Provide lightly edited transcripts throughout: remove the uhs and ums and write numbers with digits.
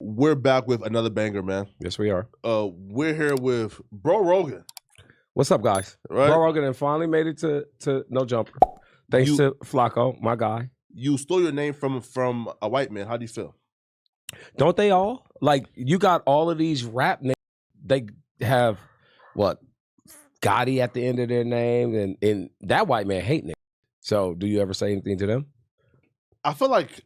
We're back with another banger, man. Yes, we are. We're here with Bro Rogan. What's up, guys? Right? Bro Rogan finally made it to No Jumper. Thanks to Flacco, my guy. You stole your name from a white man. How do you feel? Don't they all? Like, you got all of these rap names. They have, what, Gotti at the end of their name, and that white man hate niggas. So, do you ever say anything to them? I feel like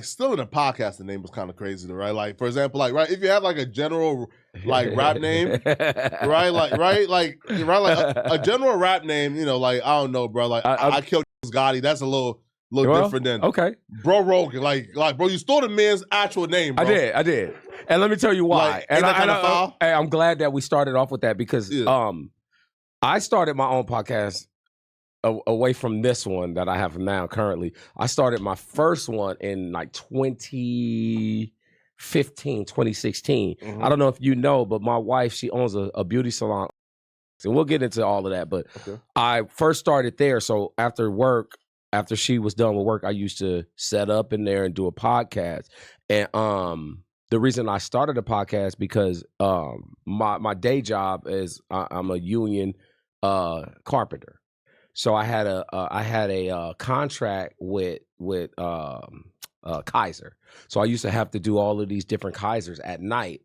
still in a podcast, the name was kind of crazy, though, right? Like, for example, like, right, if you have like a general like rap name, right, like a general rap name, you know, like I don't know, bro, like I killed Gotti. That's a little different than Bro Rogan. Like, bro, you stole the man's actual name, bro. I did, and let me tell you why. Like, and I'm glad that we started off with that because I started my own podcast. Away from this one that I have now currently, I started my first one in like 2015, 2016. I don't know if you know, but my wife, she owns a beauty salon. And we'll get into all of that. But I first started there. So after she was done with work, I used to set up in there and do a podcast. And the reason I started a podcast because my day job is I'm a union carpenter. So I had a contract with Kaiser. So I used to have to do all of these different Kaisers at night.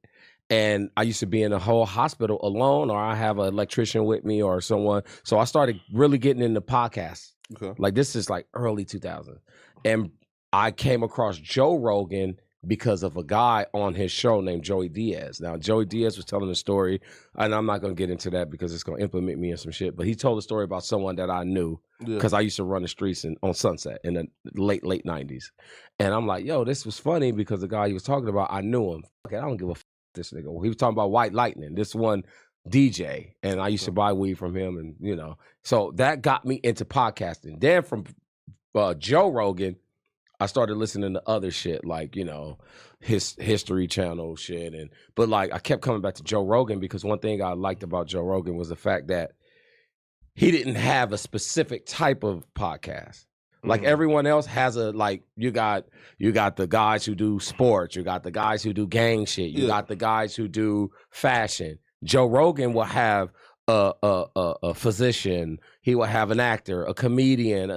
And I used to be in a whole hospital alone, or I have an electrician with me or someone. So I started really getting into podcasts. Like, this is like early 2000s. And I came across Joe Rogan because of a guy on his show named Joey Diaz. Now, Joey Diaz was telling a story, and I'm not going to get into that because it's going to implement me in some shit, but he told a story about someone that I knew because I used to run the streets on Sunset in the late 90s. And I'm like, yo, this was funny because the guy he was talking about, I knew him. Okay, I don't give a this nigga. He was talking about White Lightning, this one DJ, and I used to buy weed from him, and, you know, so that got me into podcasting. Then from Joe Rogan, I started listening to other shit, like, you know, his History Channel shit. But like, I kept coming back to Joe Rogan because one thing I liked about Joe Rogan was the fact that he didn't have a specific type of podcast. Like everyone else has you got the guys who do sports, you got the guys who do gang shit, you got the guys who do fashion. Joe Rogan will have a physician, he will have an actor, a comedian,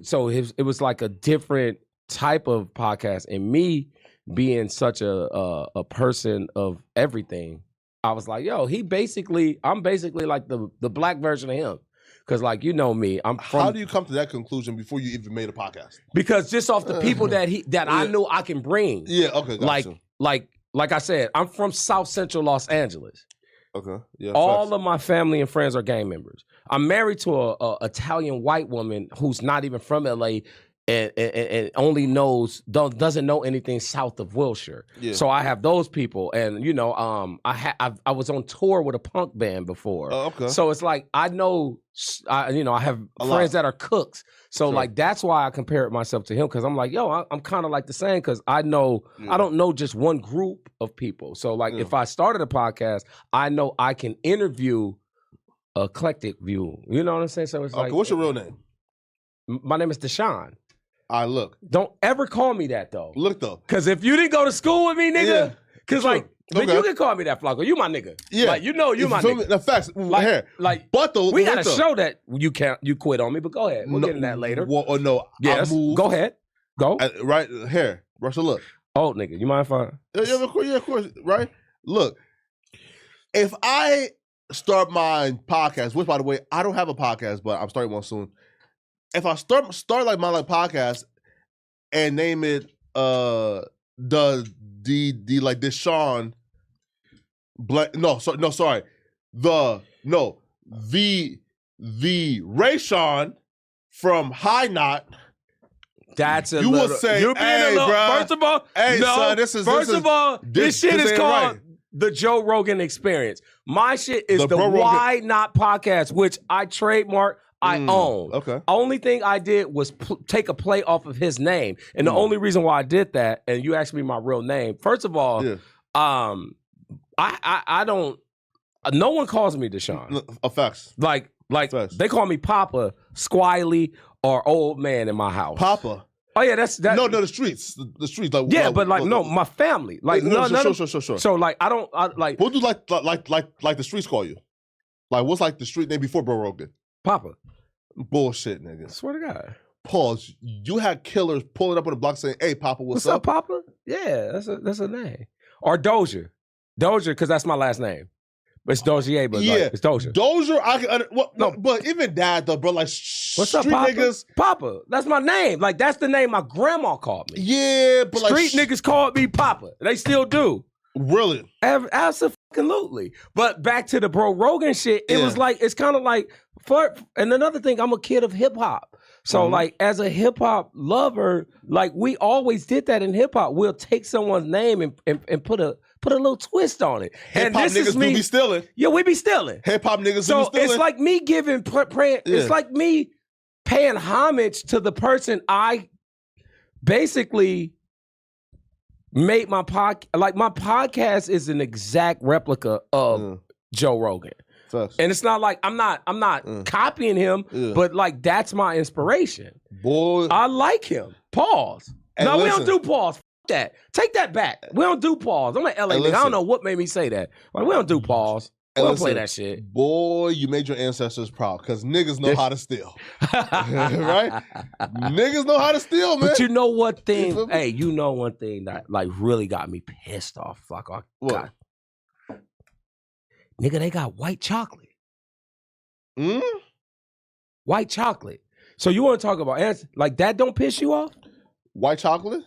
so it was like a different type of podcast, and me being such a person of everything, I was like, yo, I'm basically like the black version of him. Because, like, you know me, How do you come to that conclusion before you even made a podcast? Because just off the people that I knew I can bring. Yeah, okay, gotcha. Like I said, I'm from South Central Los Angeles. Okay, yeah. All of my family and friends are gang members. I'm married to a Italian white woman who's not even from LA and only doesn't know anything south of Wilshire. Yeah. So I have those people, and you know, I was on tour with a punk band before. Oh, okay. So it's like I have friends that are cooks. So like that's why I compare myself to him, because I'm like, yo, I'm kind of like the same, because I know I don't know just one group of people. So like if I started a podcast, I know I can interview a eclectic view. You know what I'm saying? So it's like, what's your real name? My name is Deshaun. All right, look. Don't ever call me that, though. Look, though. Because if you didn't go to school with me, nigga, because like, but you can call me that, Flacco. You my nigga. Yeah. Like, you know you my nigga. The facts. But we got to show that you quit on me, but go ahead. We'll get in that later. Well, no, yes. Go ahead. Go. Right here. Russell, look. Oh, nigga, you mind if I? Yeah, of course. Right? Look, if I start my podcast, which, by the way, I don't have a podcast, but I'm starting one soon. If I start like my podcast and name it the Deshaun the Rayshawn from High Knot. That's a you little, will say, you being hey, a little, bro, first of all, hey, no, son, this shit is called right. The Joe Rogan Experience. My shit is the Why Not Podcast, which I trademark. I own. Okay. Only thing I did was take a play off of his name, and the only reason why I did that, and you asked me my real name. First of all, I don't. No one calls me Deshaun. Facts. Like facts. They call me Papa, Squiley, or Old Man in my house. Papa. Oh yeah, that's that. No, the streets, the streets. Like, yeah, but like no, my family. Like sure. So like I don't like. What do like the streets call you? Like what's like the street name before Bro Rogan? Papa. Bullshit, nigga. Swear to God. Pause. You had killers pulling up on the block saying, "Hey, Papa, what's up, Papa?" Yeah, that's a name. Or Doja, because that's my last name. But it's Dozier, but yeah, like, it's Doja. Doja, I can. No, but even that though, bro. Like, what's up, Papa? Niggas, Papa. That's my name. Like that's the name my grandma called me. Yeah, but street niggas called me Papa. They still do. Really? Absolutely. But back to the Bro Rogan shit. It was like it's kind of like and another thing. I'm a kid of hip hop. So like as a hip hop lover, like we always did that in hip hop. We'll take someone's name and put a little twist on it. Hip hop niggas do be stealing. Yeah, we be stealing. Hip hop niggas do be stealing. So it's like me giving it's like me paying homage to the person I basically made my podcast. Like my podcast is an exact replica of Joe Rogan. And it's not like I'm not copying him, but like that's my inspiration. Boy, I like him. Pause. No, we don't do pause. F that. Take that back. We don't do pause. I'm an LA nigga. I don't know what made me say that. Like we don't do pause. We don't play that shit. Boy, you made your ancestors proud because niggas know how to steal. Right? Niggas know how to steal, man. But you know what thing? Hey, you know one thing that like really got me pissed off. Like, God. Nigga, they got white chocolate. White chocolate. So you want to talk about like that don't piss you off? White chocolate?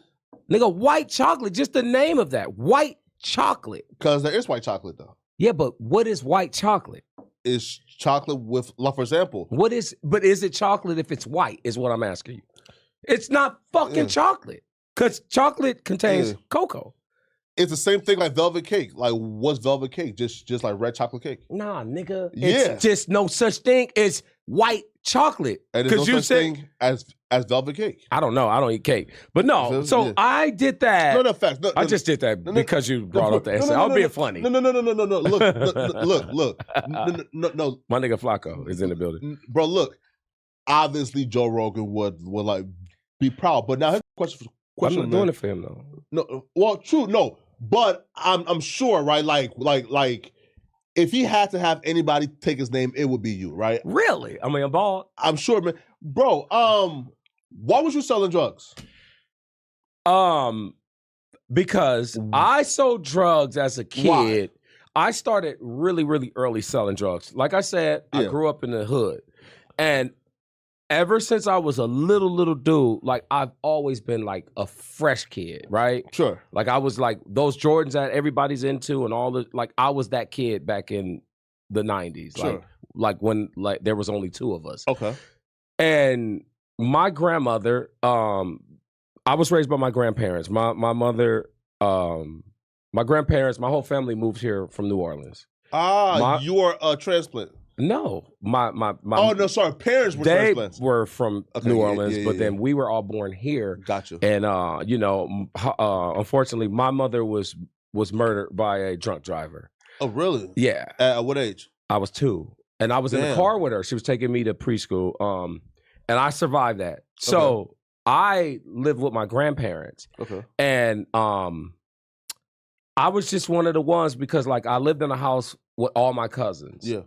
Nigga, white chocolate. Just the name of that. White chocolate. Because there is white chocolate, though. Yeah, but what is white chocolate? It's chocolate with, like, for example. But is it chocolate if it's white, is what I'm asking you. It's not fucking chocolate. Because chocolate contains cocoa. It's the same thing like velvet cake. Like, what's velvet cake? Just like red chocolate cake? Nah, nigga. It's just no such thing as white chocolate. And there's no such thing as velvet cake. I don't know. I don't eat cake. But no, I did that. No, facts. I just did that because you brought up the answer. I was being funny. No. Look. No. My nigga Flacco is in the building. Bro, look. Obviously, Joe Rogan would like be proud. But now his question I'm not doing it for him, though. No, well, true, no. But I'm sure, right? Like, if he had to have anybody take his name, it would be you, right? Really? I mean, I'm bald. I'm sure, man. Bro, why was you selling drugs? Because I sold drugs as a kid. Why? I started really, really early selling drugs. Like I said, I grew up in the hood. And ever since I was a little dude, like I've always been like a fresh kid, right? Sure. Like I was like those Jordans that everybody's into and all the, like I was that kid back in the 90s. Sure. Like when like there was only two of us. Okay. And my grandmother, I was raised by my grandparents. My mother, my grandparents, my whole family moved here from New Orleans. You are a transplant. No, my oh no, sorry, parents were transplants. They were from New Orleans, but then we were all born here. Gotcha. And you know, unfortunately, my mother was murdered by a drunk driver. Oh, really? Yeah. At what age? I was 2, and I was in the car with her. She was taking me to preschool, and I survived that. So I lived with my grandparents. Okay. And I was just one of the ones because like I lived in a house with all my cousins. Yeah.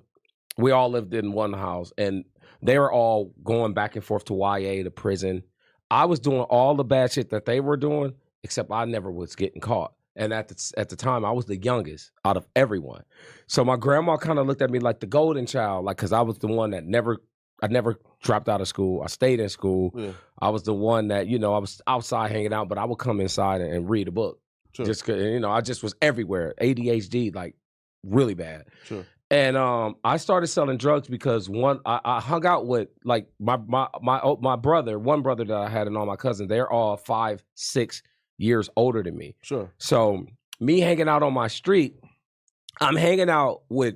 We all lived in one house, and they were all going back and forth to YA, to prison. I was doing all the bad shit that they were doing, except I never was getting caught. And at the time, I was the youngest out of everyone. So my grandma kind of looked at me like the golden child, like because I was the one that I never dropped out of school. I stayed in school. Yeah. I was the one that, you know, I was outside hanging out, but I would come inside and read a book. Sure. Just 'cause, you know, I just was everywhere. ADHD, like really bad. Sure. And I started selling drugs because I hung out with like my brother, one brother that I had and all my cousins. They're all 5, 6 years older than me. Sure. So me hanging out on my street, I'm hanging out with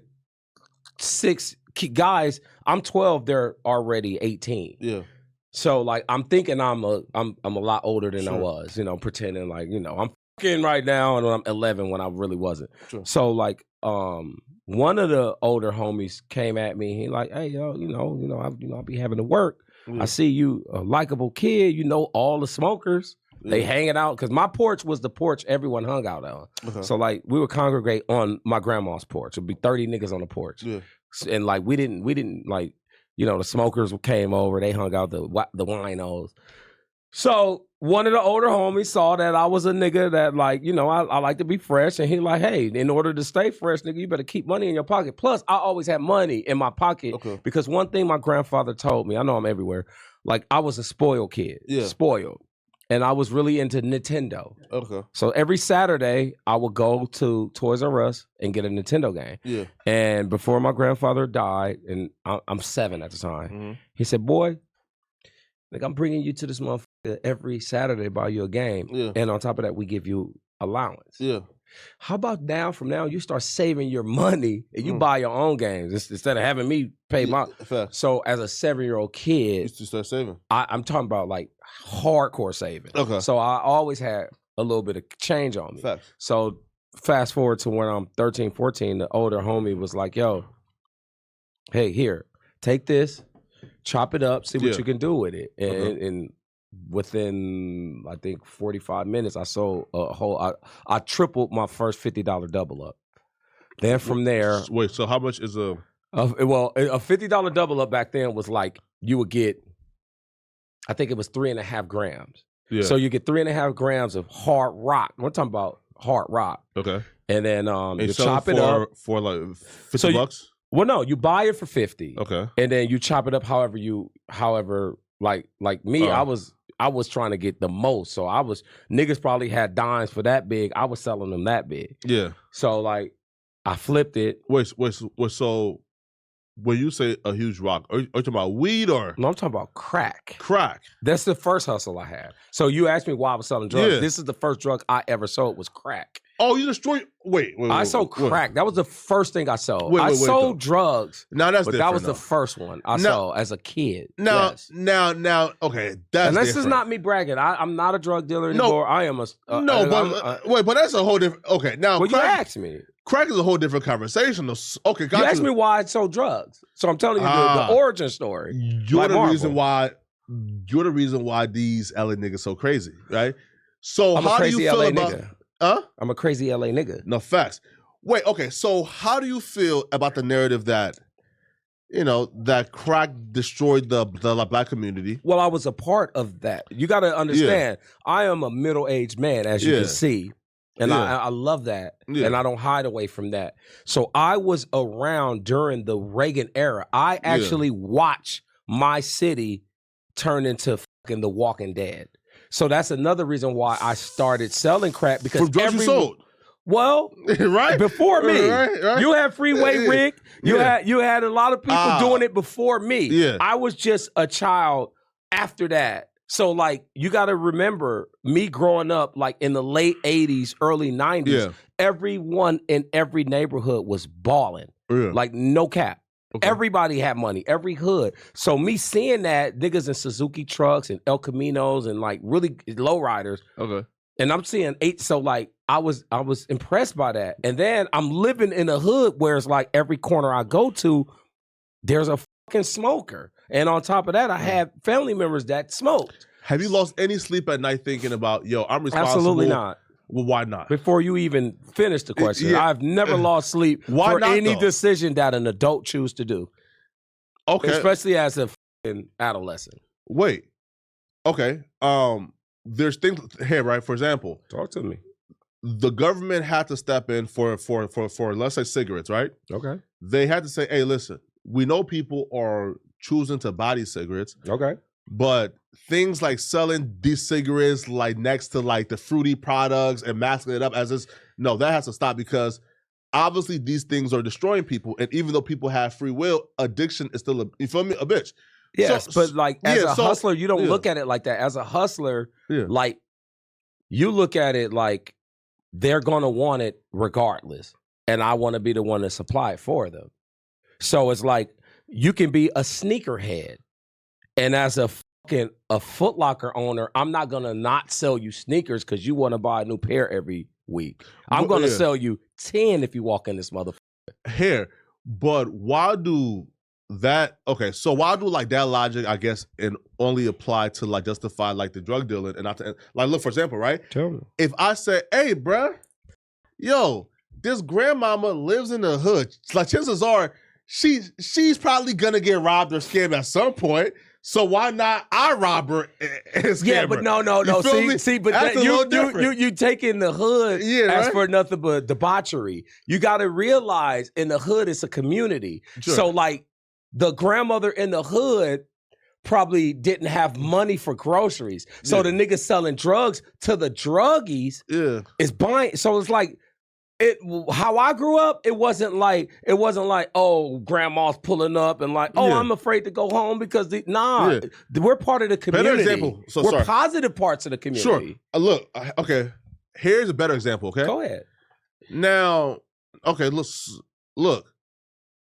6 guys. I'm 12. They're already 18. Yeah. So like I'm thinking I'm a lot older than I was. You know, pretending like, you know, I'm fucking right now and I'm 11 when I really wasn't. Sure. So like one of the older homies came at me. He like, hey, yo, you know, I'll be having to work. I see you a likable kid. You know all the smokers. They hanging out because my porch was the porch everyone hung out on. So like we would congregate on my grandma's porch. It'd be 30 niggas on the porch, and like we didn't like, you know, the smokers came over. They hung out the winos. So one of the older homies saw that I was a nigga that like, you know, I like to be fresh, and he like, hey, in order to stay fresh, nigga, you better keep money in your pocket. Plus, I always had money in my pocket because one thing my grandfather told me, I know I'm everywhere, like I was a spoiled kid, spoiled. And I was really into Nintendo. So every Saturday, I would go to Toys R Us and get a Nintendo game. And before my grandfather died, and I'm 7 at the time, he said, boy, like I'm bringing you to this motherfucker every Saturday to buy you a game. And on top of that, we give you allowance. How about now, from now, you start saving your money and you buy your own games instead of having me pay my... So as a 7-year-old kid... You used to start saving. I'm talking about like hardcore saving. So I always had a little bit of change on me. So fast forward to when I'm 13, 14, the older homie was like, yo, hey, here, take this, chop it up, see what you can do with it. And within, I think, 45 minutes, I sold a whole, I tripled my first $50 double up. Then from there... Wait, so how much is a... well, a $50 double up back then was like, you would get, I think it was 3.5 grams. So you get 3.5 grams of hard rock. We're talking about hard rock. And then you chop it up. For like 50 bucks? Well, no, you buy it for 50. And then you chop it up however, like me, I was trying to get the most. So niggas probably had dimes for that big. I was selling them that big. So like, I flipped it. Wait, so when you say a huge rock, are you talking about weed or? No, I'm talking about crack. Crack. That's the first hustle I had. So you asked me why I was selling drugs. This is the first drug I ever sold was crack. Oh, you destroyed? Wait. I sold crack. That was the first thing I sold. I sold drugs. Now that's but different. That was the first one I sold as a kid. Now, okay, that's and this different. is not me bragging. I'm not a drug dealer anymore. I am a but that's a whole different. Okay, now well, you asked me. Crack is a whole different conversation. Okay, you asked me why I sold drugs, so I'm telling you the origin story. You're the reason why. You're the reason why these LA niggas so crazy, right? So I'm how a crazy do you feel LA about? Nigga. Huh? I'm a crazy LA nigga. No facts. Wait, okay. So how do you feel about the narrative that, you know, that crack destroyed the black community? Well, I was a part of that. You got to understand, I am a middle-aged man, as you can see. And I love that. And I don't hide away from that. So I was around during the Reagan era. I actually watched my city turn into fucking The Walking Dead. So that's another reason why I started selling crack, because from drugs you sold. Well, right before me, right. You had Freeway Rick. You had a lot of people doing it before me. I was just a child after that. So like, you got to remember me growing up like in the late 80s, early 90s. Everyone in every neighborhood was balling, like no cap. Everybody had money, every hood. So me seeing that, niggas in Suzuki trucks and El Caminos and like really lowriders. And I'm seeing so like I was impressed by that. And then I'm living in a hood where it's like every corner I go to, there's a fucking smoker. And on top of that, I had family members that smoked. Have you lost any sleep at night thinking about, yo, I'm responsible? Absolutely not. Well, why not? Before you even finish the question, I've never lost sleep for any decision that an adult choose to do. Especially as a fucking adolescent. Wait. Okay. There's things here, right? For example, talk to me. The government had to step in for let's say cigarettes, right? They had to say, hey, listen, we know people are choosing to buy these cigarettes. But things like selling these cigarettes like next to like the fruity products and masking it up as this, no, that has to stop, because obviously these things are destroying people. And even though people have free will, addiction is still you feel me? A bitch. Yes, but like as a hustler, you don't look at it like that. As a hustler, like you look at it like they're gonna want it regardless. And I want to be the one to supply it for them. So it's like you can be a sneakerhead. And as a Foot Locker owner, I'm not gonna not sell you sneakers because you want to buy a new pair every week. I'm gonna sell you 10 if you walk in this motherfucker. Here, but why do okay, so why do like that logic, I guess, and only apply to like justify like the drug dealing and not to, like, look, for example, right? Tell me. If I say, hey, bruh, yo, this grandmama lives in the hood, like chances are she's probably gonna get robbed or scammed at some point. So why not I rob her and scam Yeah, but her? no. See, but you taking the hood as right? for nothing but debauchery. You got to realize in the hood it's a community. Sure. So like the grandmother in the hood probably didn't have money for groceries. So the nigga selling drugs to the druggies is buying. So it's like, how I grew up, it wasn't like, oh, grandma's pulling up and like, oh, I'm afraid to go home because we're part of the community. Better example. So, we're positive parts of the community. Sure. Look, okay. Here's a better example. Okay. Go ahead. Now, okay. Look,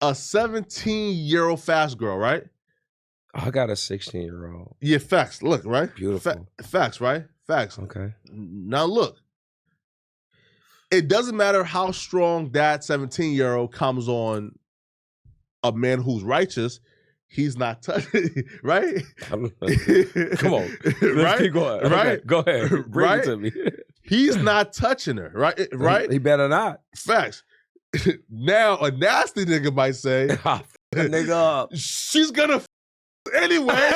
a 17-year-old fast girl, right? I got a 16-year-old. Yeah, facts. Look, right? Beautiful. Facts, right? Facts. Okay. Now look. It doesn't matter how strong that 17-year-old comes on a man who's righteous, he's not touching, right? Come on. Let's keep going. Right? Okay, go ahead. Bring it to me. He's not touching her, right? Right? He better not. Facts. Now, a nasty nigga might say, nigga up. She's gonna anyway.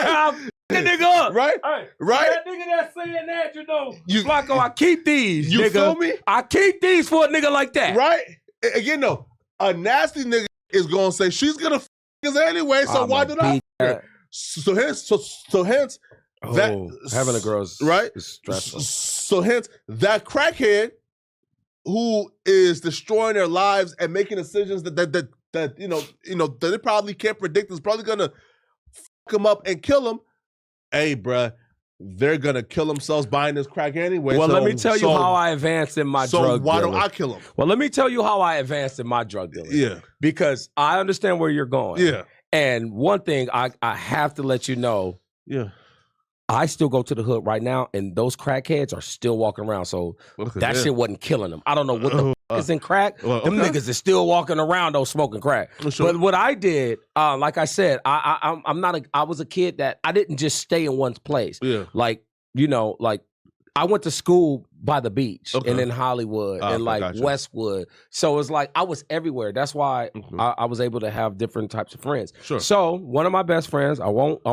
Nigga up. Right? Hey, right? That nigga that's saying that, Flacco, I keep these. You nigga. feel me? I keep these for a nigga like that. Right? Again, though, a nasty nigga is gonna say she's gonna f us anyway, so why did I? So hence, that having a girl is stressful. So hence, that crackhead who is destroying their lives and making decisions that that they probably can't predict is probably gonna fuck them up and kill them. Hey, bruh, they're gonna kill themselves buying this crack anyway. Well, let me tell you how I advanced in my drug dealing. So why don't I kill them? Well, let me tell you how I advanced in my drug dealing. Yeah. Because I understand where you're going. Yeah. And one thing I have to let you know. Yeah. I still go to the hood right now, and those crackheads are still walking around. So that shit wasn't killing them. I don't know what the fuck is in crack. Them niggas is still walking around though, smoking crack. Sure. But what I did, like I said, I was a kid that I didn't just stay in one place. Yeah. Like I went to school by the beach and in Hollywood and like Westwood. So it's like I was everywhere. That's why I was able to have different types of friends. Sure. So one of my best friends, I won't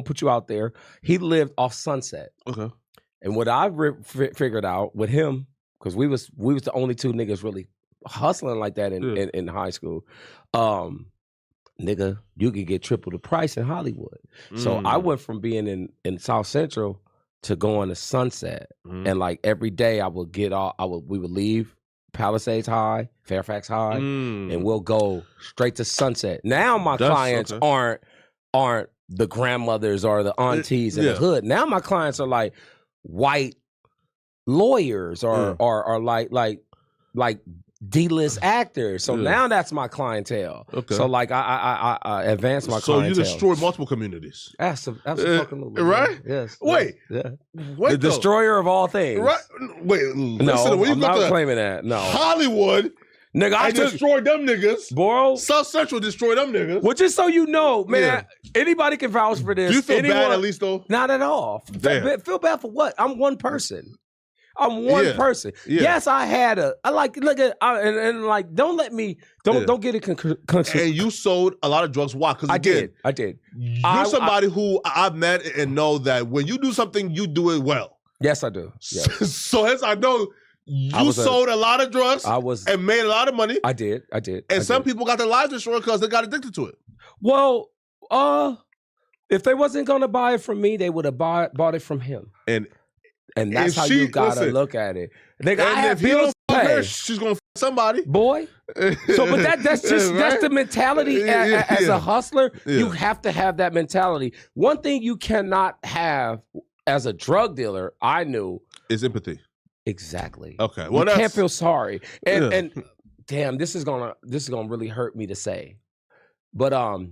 put you out there. He lived off Sunset. Okay. And what I figured out with him, because we was the only two niggas really hustling like that in high school. Nigga, you could get triple the price in Hollywood. So I went from being in South Central to going to Sunset, and like every day I would get off. We would leave Palisades High, Fairfax High, and we'll go straight to Sunset. Now my clients aren't the grandmothers or the aunties in the hood. Now my clients are like white lawyers or like D-list actors. So now that's my clientele. Okay. So like I advance my clientele. So you destroy multiple communities. Absolutely. Right? Yes. Wait. Yeah. Wait, the destroyer of all things. Right. Wait. No, I'm not claiming that. No. Hollywood. Nigga, I destroyed them niggas. Bro. South Central destroyed them niggas. Well, just so you know, man, anybody can vouch for this. Do you feel bad at least though? Not at all. Feel bad for what? I'm one person. I'm one person. Yeah. Yes, I had don't get it And you sold a lot of drugs. Why? Because I did. You're somebody who I've met and know that when you do something, you do it well. Yes, I do. Yes. So hence I know you sold a lot of drugs and made a lot of money. I did. And some people got their lives destroyed because they got addicted to it. Well, if they wasn't gonna buy it from me, they would have bought it from him. And that's how you gotta look at it. Nigga, I have bills to pay. She's gonna f somebody. Boy. So, but that's just, that's the mentality as a hustler. Yeah. You have to have that mentality. One thing you cannot have as a drug dealer, I knew. Is empathy. Exactly. Okay. Well, you can't feel sorry. And damn, this is gonna really hurt me to say. But I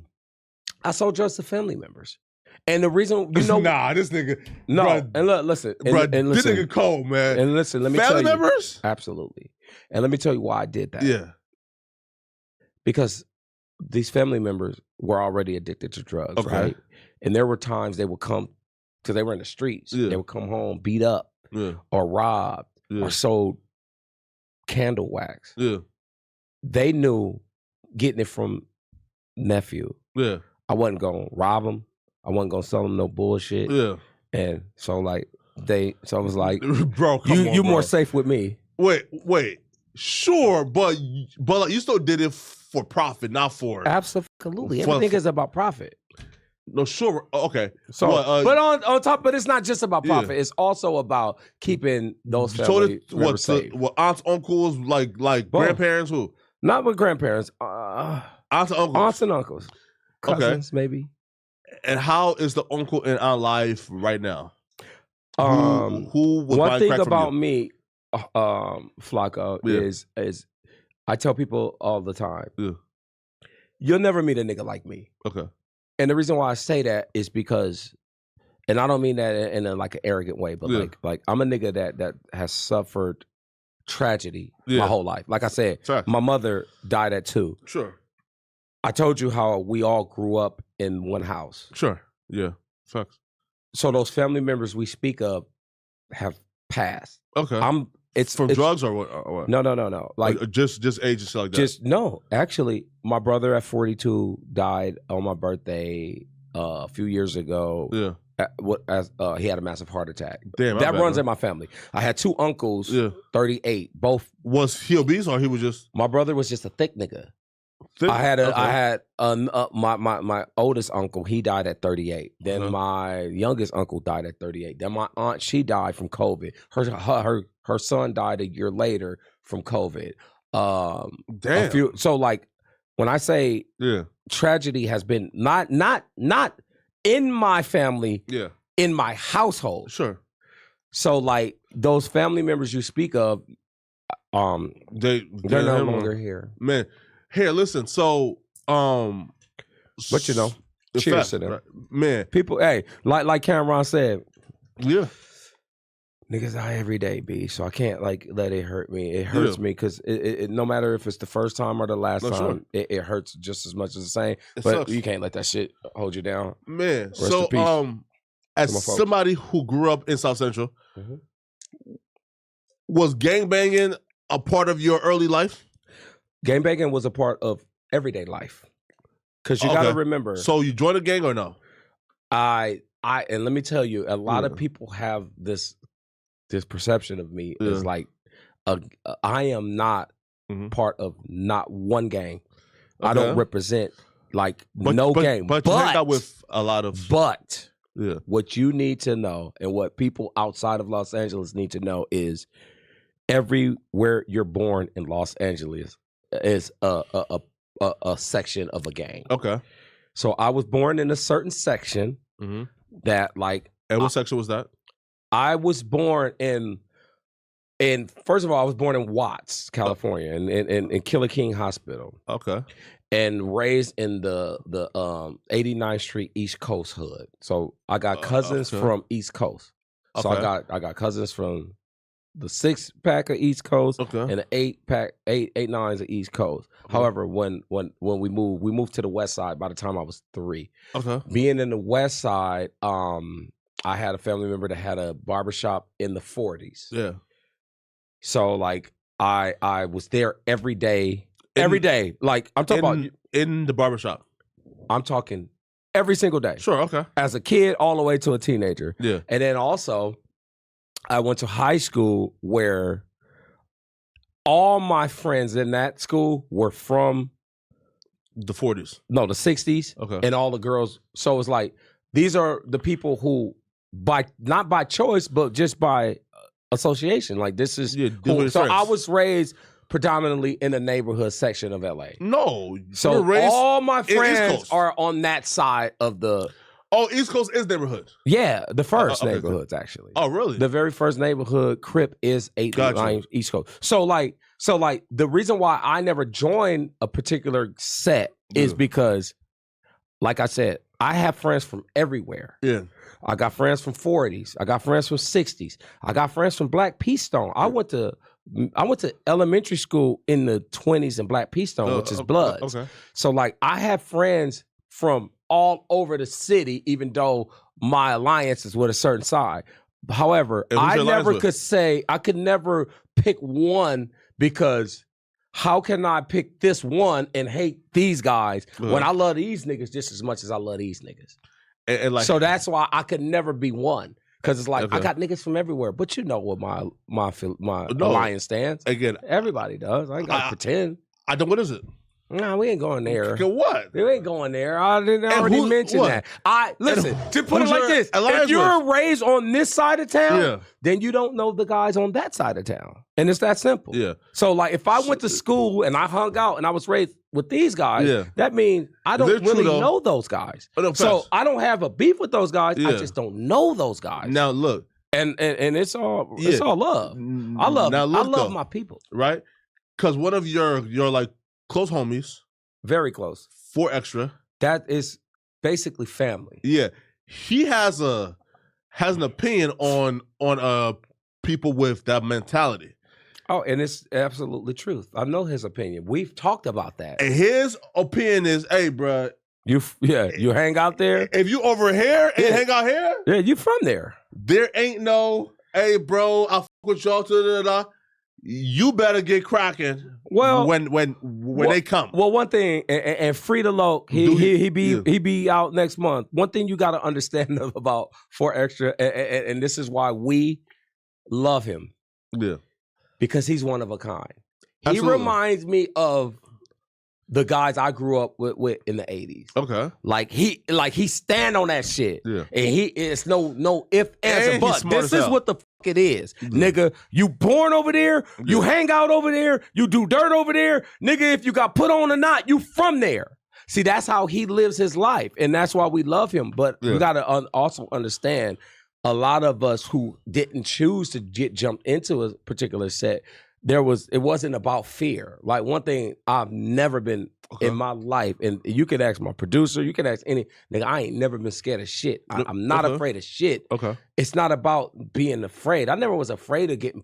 sold drugs to family members. And the reason, this nigga. No, bruh, and look, listen. And this nigga cold, man. And listen, let me tell you. Family members? Absolutely. And let me tell you why I did that. Yeah. Because these family members were already addicted to drugs, Okay. right? And there were times they would come, because they were in the streets, Yeah. they would come home beat up Yeah. or robbed Yeah. or sold candle wax. Yeah. They knew getting it from nephew. Yeah. I wasn't going to rob him. I wasn't going to sell him no bullshit. Yeah. And so like so I was like, bro, come on, you bro. more safe with me. Wait. Sure, but like, you still did it for profit, not for Absolutely. Everything is about profit. No, sure. Okay. So, what, but on top, but it's not just about profit. Yeah. It's also about keeping those family members safe. What aunts, uncles, like grandparents, who? Not with grandparents. Aunts and uncles. Aunts and uncles. Cousins, maybe. And how is the uncle and aunt life right now? Who was one thing about you? me, Flacco, is I tell people all the time, you'll never meet a nigga like me. Okay. And the reason why I say that is because, and I don't mean that in a like an arrogant way, but like I'm a nigga that has suffered tragedy my whole life. Like I said, my mother died at 2. Sure. I told you how we all grew up in one house. Sure. Yeah. Facts. So those family members we speak of have passed. Okay. It's from drugs or what? No. Like just age and shit like that. Just no. Actually, my brother at 42 died on my birthday a few years ago. Yeah. He had a massive heart attack. Damn, that runs in my family. I had 2 uncles, 38. Both. Was he obese or he was just? My brother was just a thick nigga. I had my oldest uncle. He died at 38. Then my youngest uncle died at 38. Then my aunt, she died from COVID. Her son died a year later from COVID. Damn. So like when I say tragedy has been not in my family, in my household. Sure. So like those family members you speak of, they're no longer here. Man. Here, listen. So, but you know, cheers to them, right? Man. People, hey, like Cameron said, niggas die every day, B. So I can't like let it hurt me. It hurts me because it no matter if it's the first time or the last time, it hurts just as much as the same. But sucks. You can't let that shit hold you down, man. So, as somebody who grew up in South Central, was gangbanging a part of your early life? Gangbanging was a part of everyday life. Because you got to remember. So you joined a gang or no? And let me tell you, a lot of people have this perception of me is like, I am not part of not one gang. I don't represent like gang. But you hang out with a lot of. But what you need to know and what people outside of Los Angeles need to know is everywhere you're born in Los Angeles is a section of a gang. Okay. So I was born in a certain section that like. And what section was that? I was born in first of all, I was born in Watts, California, in Killer King Hospital. Okay. And raised in the 89th Street East Coast hood. So I got cousins from East Coast. So I got cousins from the 6-pack of East Coast and the 8-pack, 8-9s of East Coast. However, when we moved to the West Side by the time I was 3. Okay. Being in the West Side, I had a family member that had a barbershop in the 40s. Yeah. So like I was there every day. Every day. Like I'm talking about in the barbershop. I'm talking every single day. Sure, okay. As a kid all the way to a teenager. Yeah. And then also I went to high school where all my friends in that school were from the 40s. No, the 60s. Okay. And all the girls. So it's like these are the people who not by choice, but just by association. Like this is so I was raised predominantly in the neighborhood section of LA. No. So all my friends are on that side of the East Coast is neighborhood. Yeah, the first neighborhoods actually. Oh, really? The very first neighborhood, Crip, is 89 East Coast. So like the reason why I never joined a particular set is because, like I said, I have friends from everywhere. Yeah. I got friends from 40s. I got friends from 60s. I got friends from Black Peastone. I went to I went to elementary school in the 20s in Black Peastone, which is Bloods. Okay. So like I have friends from all over the city, even though my alliance is with a certain side. However, I could never pick one, because how can I pick this one and hate these guys when I love these niggas just as much as I love these niggas? And like, so that's why I could never be one. Because it's like, I got niggas from everywhere. But you know what my alliance stands. Again, everybody does. I ain't got to pretend. I don't. What is it? Nah, we ain't going there. What? We ain't going there. I already mentioned that. Listen, to put it like this. If you're raised on this side of town, then you don't know the guys on that side of town. And it's that simple. Yeah. So like if I went to school and I hung out and I was raised with these guys, that means I don't really know those guys. So I don't have a beef with those guys. I just don't know those guys. Now look. And it's all love. I love my people. Right? Because one of your like close homies. Very close. 4 Extra. That is basically family. Yeah. He has an opinion on people with that mentality. Oh, and it's absolutely truth. I know his opinion. We've talked about that. And his opinion is, hey, bro. You hang out there. If you over here and hang out here. Yeah, you from there. There ain't no, hey, bro, I fuck with y'all, you better get cracking. Well, when they come. Well, one thing, and Frida Loke, he be out next month. One thing you got to understand about 4 Extra, and this is why we love him. Yeah, because he's one of a kind. Absolutely. He reminds me of the guys I grew up with in the 80s. Okay. Like he stand on that shit. Yeah. And it's no if, ands, or buts. This is what the fuck it is. Nigga, you born over there, you hang out over there, you do dirt over there. Nigga, if you got put on or not, you from there. See, that's how he lives his life. And that's why we love him. But we got to also understand, a lot of us who didn't choose to get jumped into a particular set, it wasn't about fear. Like one thing I've never been in my life, and you could ask my producer, you could ask any nigga, I ain't never been scared of shit. I'm not afraid of shit. Okay. It's not about being afraid. I never was afraid of getting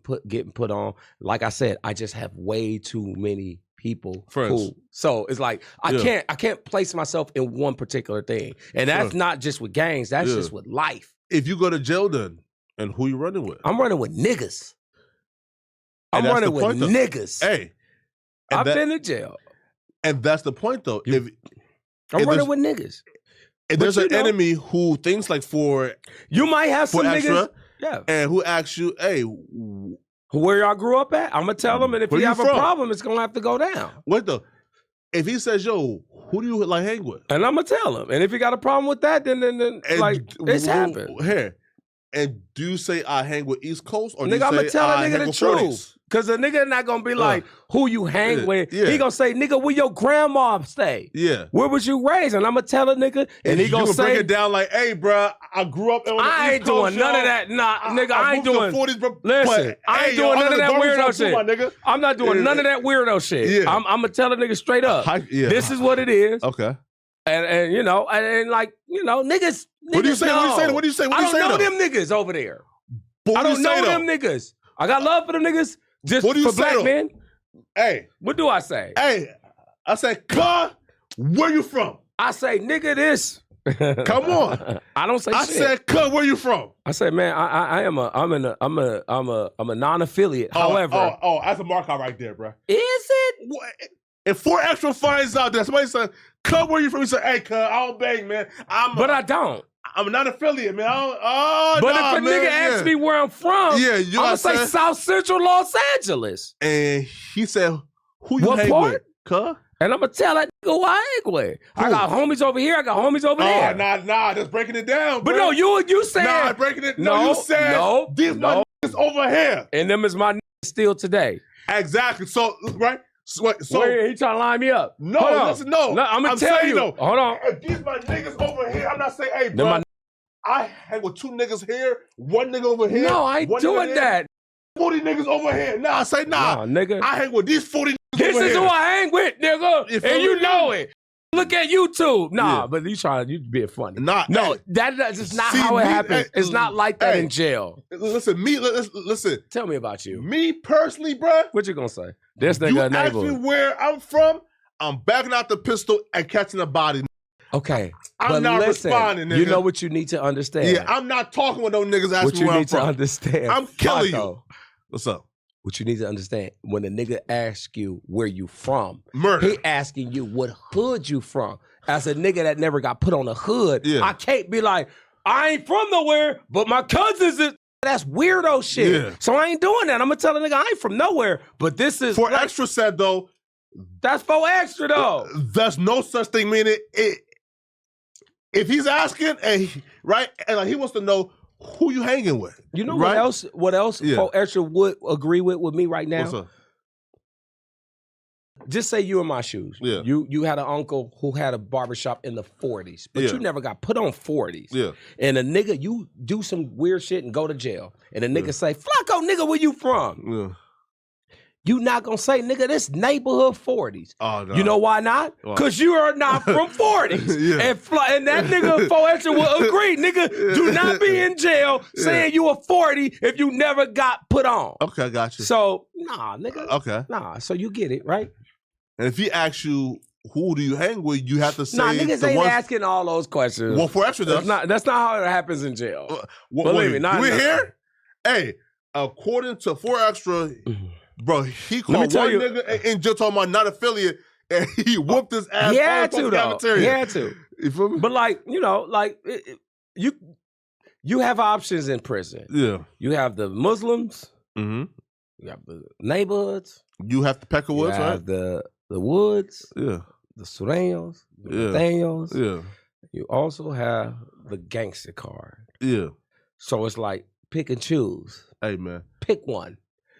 put on. Like I said, I just have way too many people who, so it's like I can't place myself in one particular thing. And that's not just with gangs, that's just with life. If you go to jail then, and who you running with? I'm running with niggas. I'm running with niggas. Hey, I've been to jail. And that's the point, though. I'm running with niggas. If there's an enemy who thinks like you might have some niggas, and who asks you, hey, where y'all grew up at? I'm gonna tell them, and if you have a problem, it's gonna have to go down. What though? If he says, yo, who do you like hang with? And I'm gonna tell him. And if you got a problem with that, then like it's happened. Here. And do you say I hang with East Coast, or nigga, I'm gonna tell a nigga the truth? Because the nigga not gonna be like, who you hang with. Yeah. He gonna say, nigga, where your grandma stay? Yeah. Where was you raised? And I'm gonna tell a nigga, and he gonna say, break it down like, hey, bro, I grew up on the I ain't doing none of that. Nah, nigga, I ain't doing. 40s, bro, listen, I ain't doing none of that weirdo shit. Nigga. I'm not doing none of that weirdo shit. Yeah. I'm gonna tell a nigga straight up. This is what it is. Okay. And you know, and like, you know, niggas. What do you say? What do you say? I don't know them niggas over there. I don't know them niggas. I got love for them niggas. Just for black men. Hey. What do I say? Hey. I say, God, where you from? I say, nigga, this. Come on. I don't say shit. I said, cuz, where you from? I say, man, I'm a non-affiliate. However. Oh, that's a mark out right there, bro. Is it? What? If 4 Extra finds out that somebody said, cuz, where you from? He said, hey, cuz, I don't bang, man. But I don't. I'm not affiliate, man. But if a nigga asks me where I'm from, I'm gonna say South Central Los Angeles. And he said, who you hang with? Cuh? And I'm gonna tell that nigga who I hang with. I got homies over here, I got homies over there. Nah, just breaking it down, bro. But no, you said. Nah, breaking it down. No, you said, these my niggas over here. And them is my niggas still today. Exactly. So, right? So wait, he trying to line me up. No, listen, no. I'm gonna tell you. Hold on. If these my niggas over here, I'm not saying, hey, bro, I hang with 2 niggas here, 1 nigga over here. No, I ain't doing that. 40 niggas over here. Nah, I say nah. Nah, nigga. I hang with these 40 niggas This over is here. who I hang with, nigga. And you know it. look at YouTube. Nah, but you being funny. No, that's just not how it happens. It's not like that in jail. Listen, listen. Tell me about you. Me personally, bro. What you gonna say? This nigga ask me where I'm from, I'm backing out the pistol and catching a body. Okay. I'm not responding, nigga. You know what you need to understand. Yeah, I'm not talking with no niggas asking me where I'm from. What you need to understand. I'm killing you. What's up? What you need to understand, when a nigga asks you where you from, murder. He asking you what hood you from. As a nigga that never got put on a hood, I can't be like, I ain't from nowhere, but my cousins is. That's weirdo shit. Yeah. So I ain't doing that. I'm gonna tell a nigga I ain't from nowhere, but this is. For extra said though. That's for extra though. There's no such thing, meaning if he's asking and like he wants to know who you hanging with. You know what else? What else? For extra would agree with me right now. What's up? Just say you in my shoes. Yeah. You had an uncle who had a barbershop in the 40s, but you never got put on 40s. Yeah. And a nigga, you do some weird shit and go to jail. And a nigga say, Flacco, nigga, where you from? Yeah. You not gonna say, nigga, this neighborhood 40s. Oh, no. You know why not? Because you are not from 40s. And that nigga for extra will agree. Nigga, do not be in jail saying you a 40 if you never got put on. Okay, I got you. So, nah, nigga. Okay. Nah, so you get it, right? And if he asks you, who do you hang with, you have to say. Nah, niggas ain't asking all those questions. Well, for extra, that's not how it happens in jail. Believe me, we here? Hey, according to For Extra, bro, he called one nigga in jail talking about not affiliate, and he whooped his ass. He had to, though. He had to. You feel me? But like, you know, like you have options in prison. Yeah. You have the Muslims. Mm-hmm. You have the neighborhoods. You have the Peckerwoods, right? You have the woods. Yeah. The Sureños. The Nathaniels. Yeah. You also have the gangster card. Yeah. So it's like pick and choose. Hey, man. Pick one.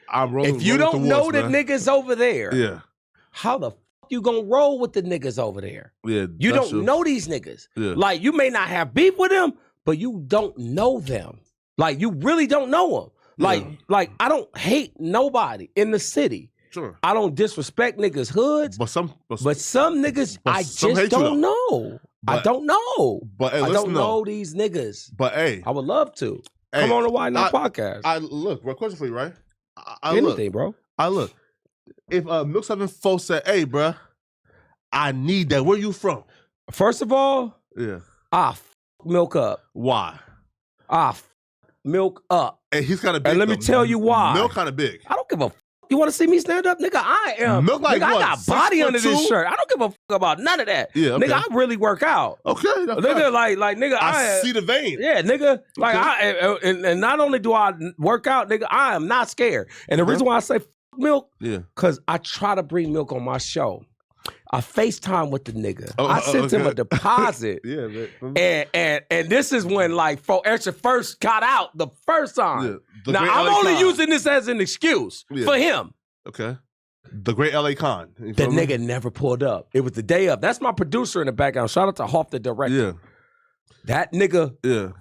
I'm rolling. If you don't know the niggas over there, how the fuck you gonna roll with the niggas over there? Yeah. You don't know these niggas. Yeah. Like, you may not have beef with them, but you don't know them. Like, you really don't know them. Like I don't hate nobody in the city. Sure. I don't disrespect niggas' hoods. But some niggas, I just don't know. I don't know. But hey, I don't know these niggas. But hey, I would love to. Come on to Why Not Podcast. I look, bro, question for you, right? Anything, bro. I look. If Milk74 said, hey, bro, I need that. Where you from? First of all, Milk up. Why? Milk up. And he's kind of big. And let me tell you why. Milk kind of big. I don't give a fuck. You want to see me stand up? Nigga, I am. Milk like nigga, what? I got body under this shirt. I don't give a fuck about none of that. Yeah, okay. Nigga, I really work out. Okay. Nigga, like, nigga, I see the vein. Yeah, nigga. Like, and not only do I work out, nigga, I am not scared. And the reason why I say Milk, because I try to bring Milk on my show. I FaceTime with the nigga. I sent him a deposit. And this is when like For Extra first got out the first time. Yeah, now I'm only using this as an excuse for him. Okay. The great LA Con. The nigga never pulled up. It was the day of. That's my producer in the background. Shout out to Hoff, the director. Yeah. That nigga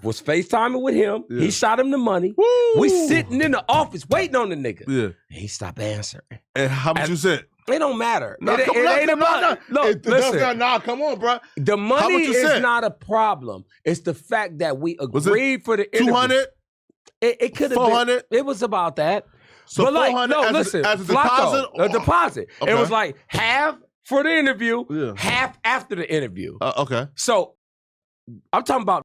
was FaceTiming with him. Yeah. He shot him the money. Woo! We sitting in the office waiting on the nigga. Yeah. And he stopped answering. And how much you said? It don't matter. Nah, it ain't about. Look, listen. Come on, bro. The money is not a problem. It's the fact that we agreed for the interview. 200? It could have been. 400? It was about that. So but 400 like, listen, as a deposit? A deposit. Okay. It was like half for the interview, half after the interview. Okay. So I'm talking about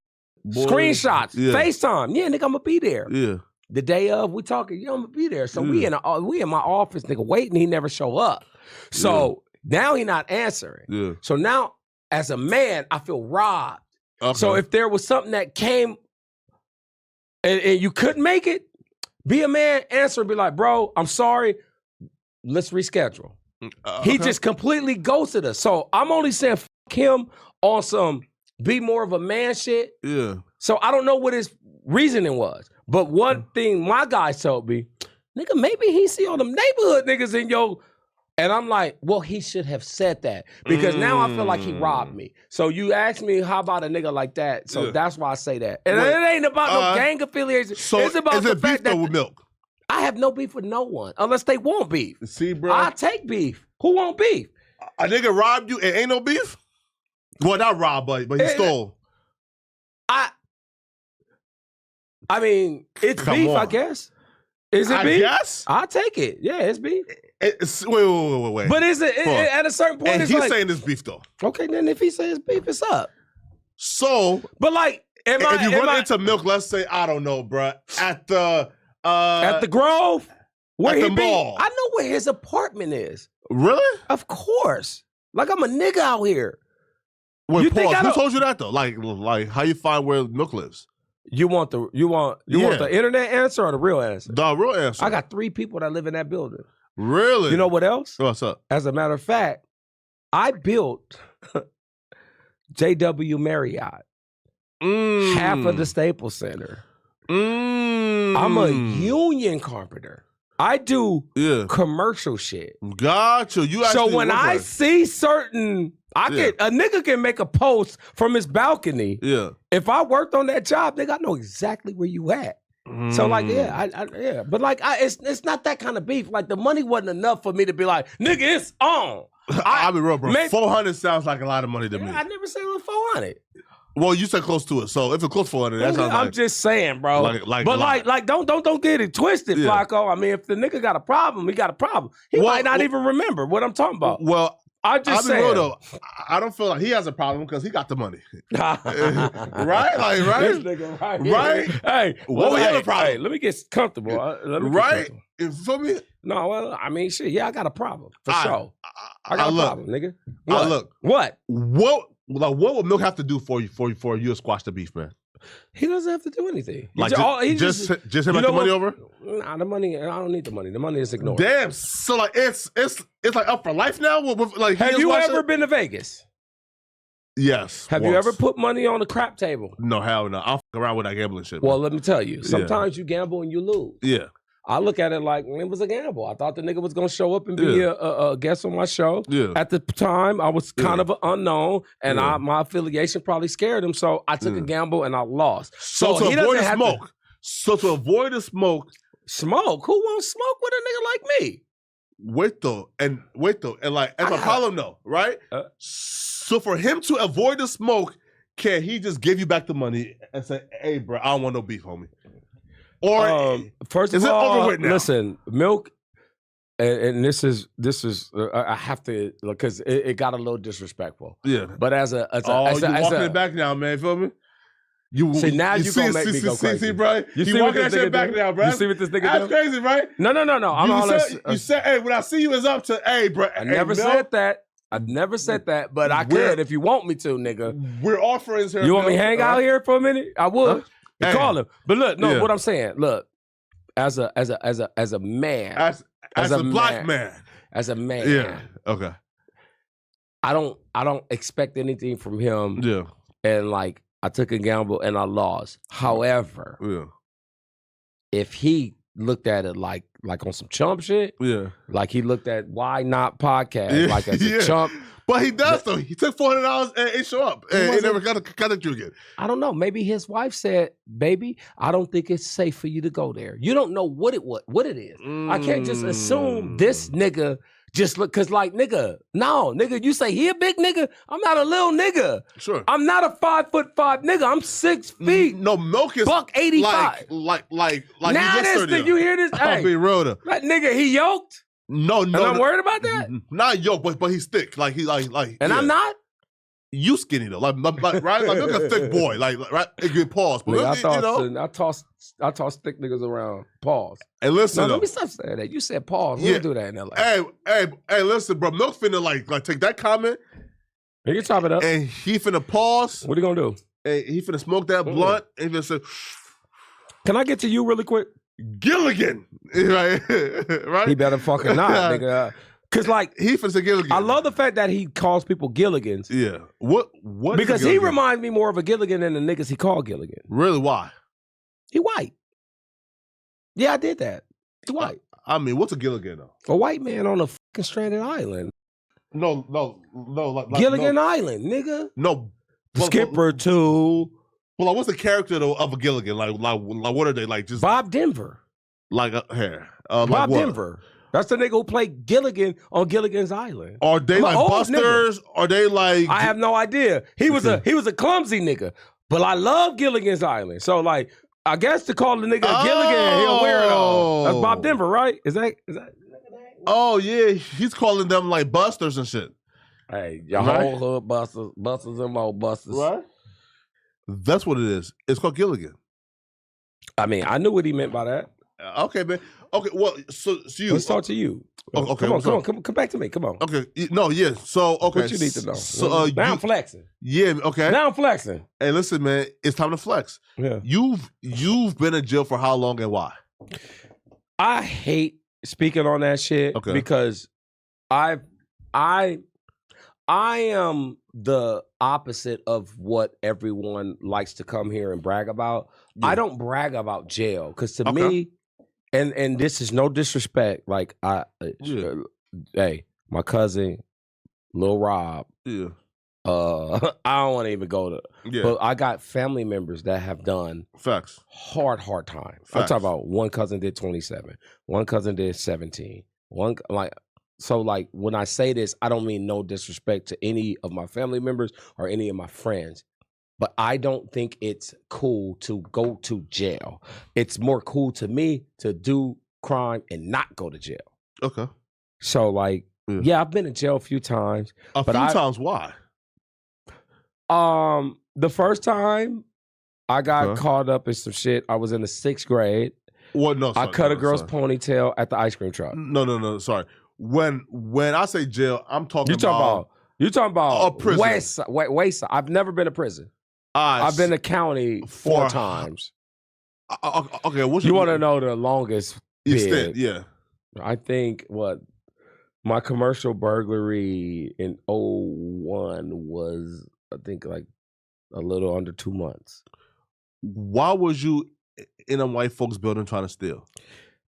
screenshots, FaceTime. Yeah, nigga, I'm gonna be there. Yeah. The day of, we talking, I'm gonna be there. So we in my office, nigga, waiting. He never show up. So now he not answering. Yeah. So now, as a man, I feel robbed. Okay. So if there was something that came and you couldn't make it, be a man, answer and be like, bro, I'm sorry. Let's reschedule. He just completely ghosted us. So I'm only saying fuck him on some be more of a man shit. Yeah. So I don't know what his reasoning was. But one thing my guys told me, nigga, maybe he see all them neighborhood niggas in your... And I'm like, well, he should have said that. Because now I feel like he robbed me. So you asked me, how about a nigga like that? So that's why I say that. And it ain't about no gang affiliation. So it's about the fact that with Milk? I have no beef with no one. Unless they want beef. See, bro? I take beef. Who want beef? A nigga robbed you and ain't no beef? Well, not robbed, but he stole. I mean, it's Come beef, on. I guess. Is it I beef? guess. I'll take it. Yeah, it's beef. Wait. But is it at a certain point? And it's he's like, saying it's beef though. Okay, then if he says beef, it's up. So, but like, if you run into Milk, let's say I don't know, bruh, at the Grove, where at he the be, mall. I know where his apartment is. Really? Of course. Like I'm a nigga out here. Wait, pause. Who told you that though? Like how you find where Milk lives? You want the internet answer or the real answer? The real answer. I got 3 people that live in that building. Really? You know what else? What's up? As a matter of fact, I built JW Marriott, half of the Staples Center. I'm a union carpenter. I do commercial shit. Gotcha. So when I see certain, a nigga can make a post from his balcony. Yeah. If I worked on that job, nigga, I know exactly where you at. So like, yeah, but like, it's not that kind of beef. Like the money wasn't enough for me to be like, nigga, it's on. I'll be real, bro. 400 sounds like a lot of money to me. I never said it was 400. Well, you said close to it, so if it's close to 400, that sounds I'm just saying, bro. Don't get it twisted, Flacco. I mean, if the nigga got a problem, he got a problem. He might not even remember what I'm talking about. Well, I'll be real though. I don't feel like he has a problem because he got the money, right? Like, right? This nigga right? Hey, what we have a problem? Hey, let me get comfortable. Right? You feel me? No, well, I mean, shit. Yeah, I got a problem for sure. I got a problem, nigga. What would Milk have to do for you to squash the beef, man? He doesn't have to do anything. Like just him like the money over? Nah, the money. I don't need the money. The money is ignored. Damn. So like it's like up for life now. Like, have you ever been to Vegas? Yes. Have you ever put money on the crap table? No, hell no. I'll fuck around with that gambling shit. Well, let me tell you. Sometimes you gamble and you lose. Yeah. I look at it like it was a gamble. I thought the nigga was gonna show up and be a guest on my show. Yeah. At the time, I was kind of an unknown, and my affiliation probably scared him. So I took a gamble and I lost. So to avoid the smoke. So to avoid the smoke. Smoke? Who wants smoke with a nigga like me? Wait though, and like that's my problem though, right? So for him to avoid the smoke, can he just give you back the money and say, "Hey, bro, I don't want no beef, homie"? Or first of all, listen, Milk, and this is I have to because it got a little disrespectful. Yeah, but as you walking it back now, man. Feel me? You gonna make me go crazy, see, bro. You walking that shit back now, bro. You see what this nigga That's crazy, right? No. You said, hey, when I see you, it's up to, hey, bro. I never said that. I never said that, but I could if you want me to, nigga. We're all friends here. You want me to hang out here for a minute? I would. Hey. Call him. But look, what I'm saying, look, as a man, as a black man, as a man, yeah, okay. I don't expect anything from him. Yeah, and like I took a gamble and I lost. However, if he looked at it like on some chump shit, like he looked at Why Not podcast, like as a chump. But he does though. He took $400 and it show up. And he never got it you again. I don't know. Maybe his wife said, "Baby, I don't think it's safe for you to go there." You don't know what it is. I can't just assume this nigga just look because like nigga, you say he a big nigga. I'm not a little nigga. Sure. I'm not a 5'5" nigga. I'm 6 feet. No, Milk is $185. Like now this thing, you hear this? I'll be real though. That nigga, he yoked. No. And I'm worried about that. Not yoked, but he's thick. Like he like. And I'm not. You skinny though, like right? Like look a thick boy, like right. It get pause, but I toss thick niggas around. Pause. Hey, listen. No, let me stop saying that. You said pause. We don't do that in LA. Hey, listen, bro. Milk's finna like take that comment. He can chop it up, and he finna pause. What he gonna do? Hey, he finna smoke that blunt, and he finna say, "Can I get to you really quick?" Gilligan, right? He better fucking not, nigga. Cause like he finna say Gilligan. I love the fact that he calls people Gilligans. Yeah. What? Because he reminds me more of a Gilligan than the niggas he called Gilligan. Really? Why? He white. Yeah, I did that. He white. I mean, what's a Gilligan though? A white man on a fucking stranded island. No. Like, Gilligan Island, nigga. No. Skipper too. Well, like, what's the character though, of a Gilligan? Like, what are they like? Just Bob Denver. Like hair. Bob like Denver. That's the nigga who played Gilligan on Gilligan's Island. Are they like busters? Are they like? I have no idea. He was a clumsy nigga, but I love Gilligan's Island. So like, I guess to call the nigga Gilligan, he a weirdo. That's Bob Denver, right? Is that? Oh yeah, he's calling them like busters and shit. Hey, your whole hood busters and more busters. Right. That's what it is. It's called Gilligan. I mean, I knew what he meant by that. Okay, man. Okay, well, so you. Let's talk to you. Okay, come back to me. Come on. Okay, no, yeah. So, okay. What you need to know? So, now I'm flexing. Yeah, okay. Now I'm flexing. Hey, listen, man, it's time to flex. Yeah. You've been in jail for how long and why? I hate speaking on that shit because I am the opposite of what everyone likes to come here and brag about. Yeah. I don't brag about jail because to me, and this is no disrespect. Like hey, my cousin, Lil Rob. Yeah. I don't want to even go to. Yeah. But I got family members that have done facts hard time. Facts. I'm talking about one cousin did 27, one cousin did 17, So, like, when I say this, I don't mean no disrespect to any of my family members or any of my friends, but I don't think it's cool to go to jail. It's more cool to me to do crime and not go to jail. Okay. So, like, yeah, I've been in jail a few times. A few times, why? The first time I got caught up in some shit, I was in the 6th grade. What? No, sorry, I cut a girl's ponytail at the ice cream truck. No, sorry. When I say jail, I'm talking about a prison. West. I've never been to prison. I've been to county 4 times. Okay, you want to know the longest bid? Yeah. I think my commercial burglary in 2001 was, I think, like a little under 2 months. Why was you in a white folks building trying to steal?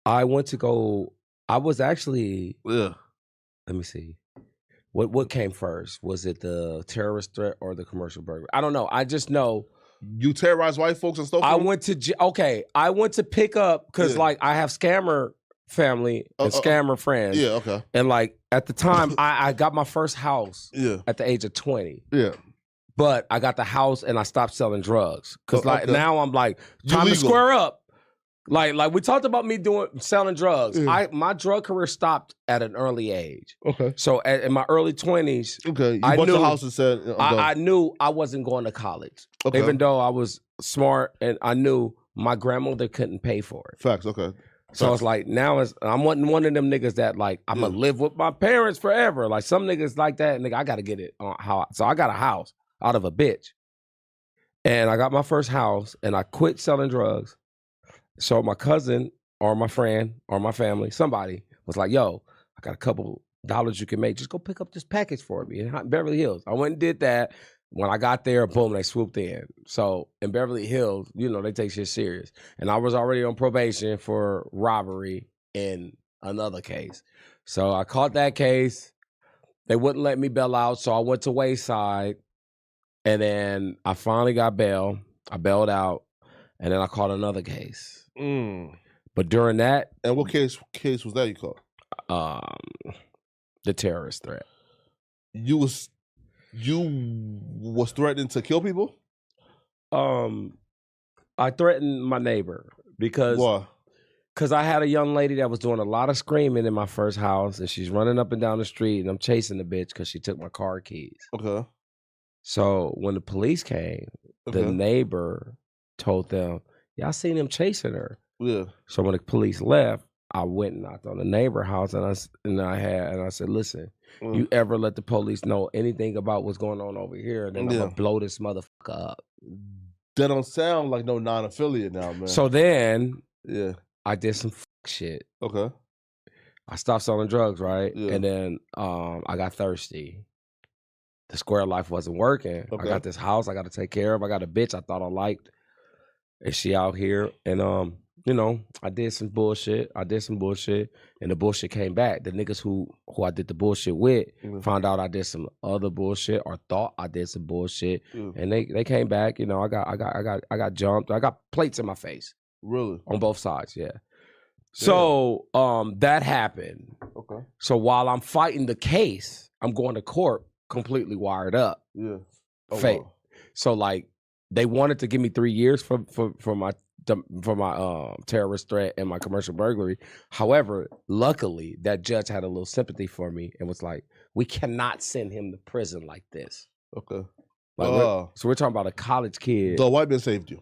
I was actually. Yeah. Let me see. What came first? Was it the terrorist threat or the commercial burglary? I don't know. I just know you terrorized white folks and stuff. I went to pick up because like I have scammer family and scammer friends. Yeah. Okay. And like at the time, I got my first house. At the age of 20. Yeah. But I got the house and I stopped selling drugs because now I'm like time to square up. Like we talked about me selling drugs. My drug career stopped at an early age. Okay. So in my early 20s, you bought the house and said, I knew I wasn't going to college. Okay. Even though I was smart and I knew my grandmother couldn't pay for it. Facts. Okay. So it's like now I'm one of them niggas that like I'm gonna live with my parents forever. Like some niggas like that, nigga, I gotta get it on how. So I got a house out of a bitch, and I got my first house, and I quit selling drugs. So my cousin or my friend or my family, somebody was like, yo, I got a couple dollars you can make. Just go pick up this package for me in Beverly Hills. I went and did that. When I got there, boom, they swooped in. So in Beverly Hills, they take shit serious. And I was already on probation for robbery in another case. So I caught that case. They wouldn't let me bail out. So I went to Wayside. And then I finally got bail. I bailed out. And then I caught another case. But during that, and what case was that you caught? The terrorist threat. You was threatening to kill people? I threatened my neighbor because why? Because I had a young lady that was doing a lot of screaming in my first house, and she's running up and down the street, and I'm chasing the bitch because she took my car keys. Okay. So when the police came, the neighbor told them, "Yeah, I seen him chasing her." Yeah. So when the police left, I went and knocked on the neighbor house, and I said, "Listen, you ever let the police know anything about what's going on over here, then I'm gonna blow this motherfucker up." That don't sound like no non-affiliate now, man. So then, I did some shit. Okay. I stopped selling drugs, right? Yeah. And then I got thirsty. The square life wasn't working. Okay. I got this house I got to take care of. I got a bitch I thought I liked. And she out here. And, I did some bullshit. And the bullshit came back. The niggas who I did the bullshit with found out I did some other bullshit or thought I did some bullshit. And they came back. I got jumped. I got plates in my face. Really? On both sides, yeah. So that happened. Okay. So while I'm fighting the case, I'm going to court completely wired up. Yeah. Oh, Fake. wow. So like they wanted to give me 3 years for my terrorist threat and my commercial burglary. However, luckily that judge had a little sympathy for me and was like, we cannot send him to prison like this. Okay. Like so we're talking about a college kid. The white man saved you.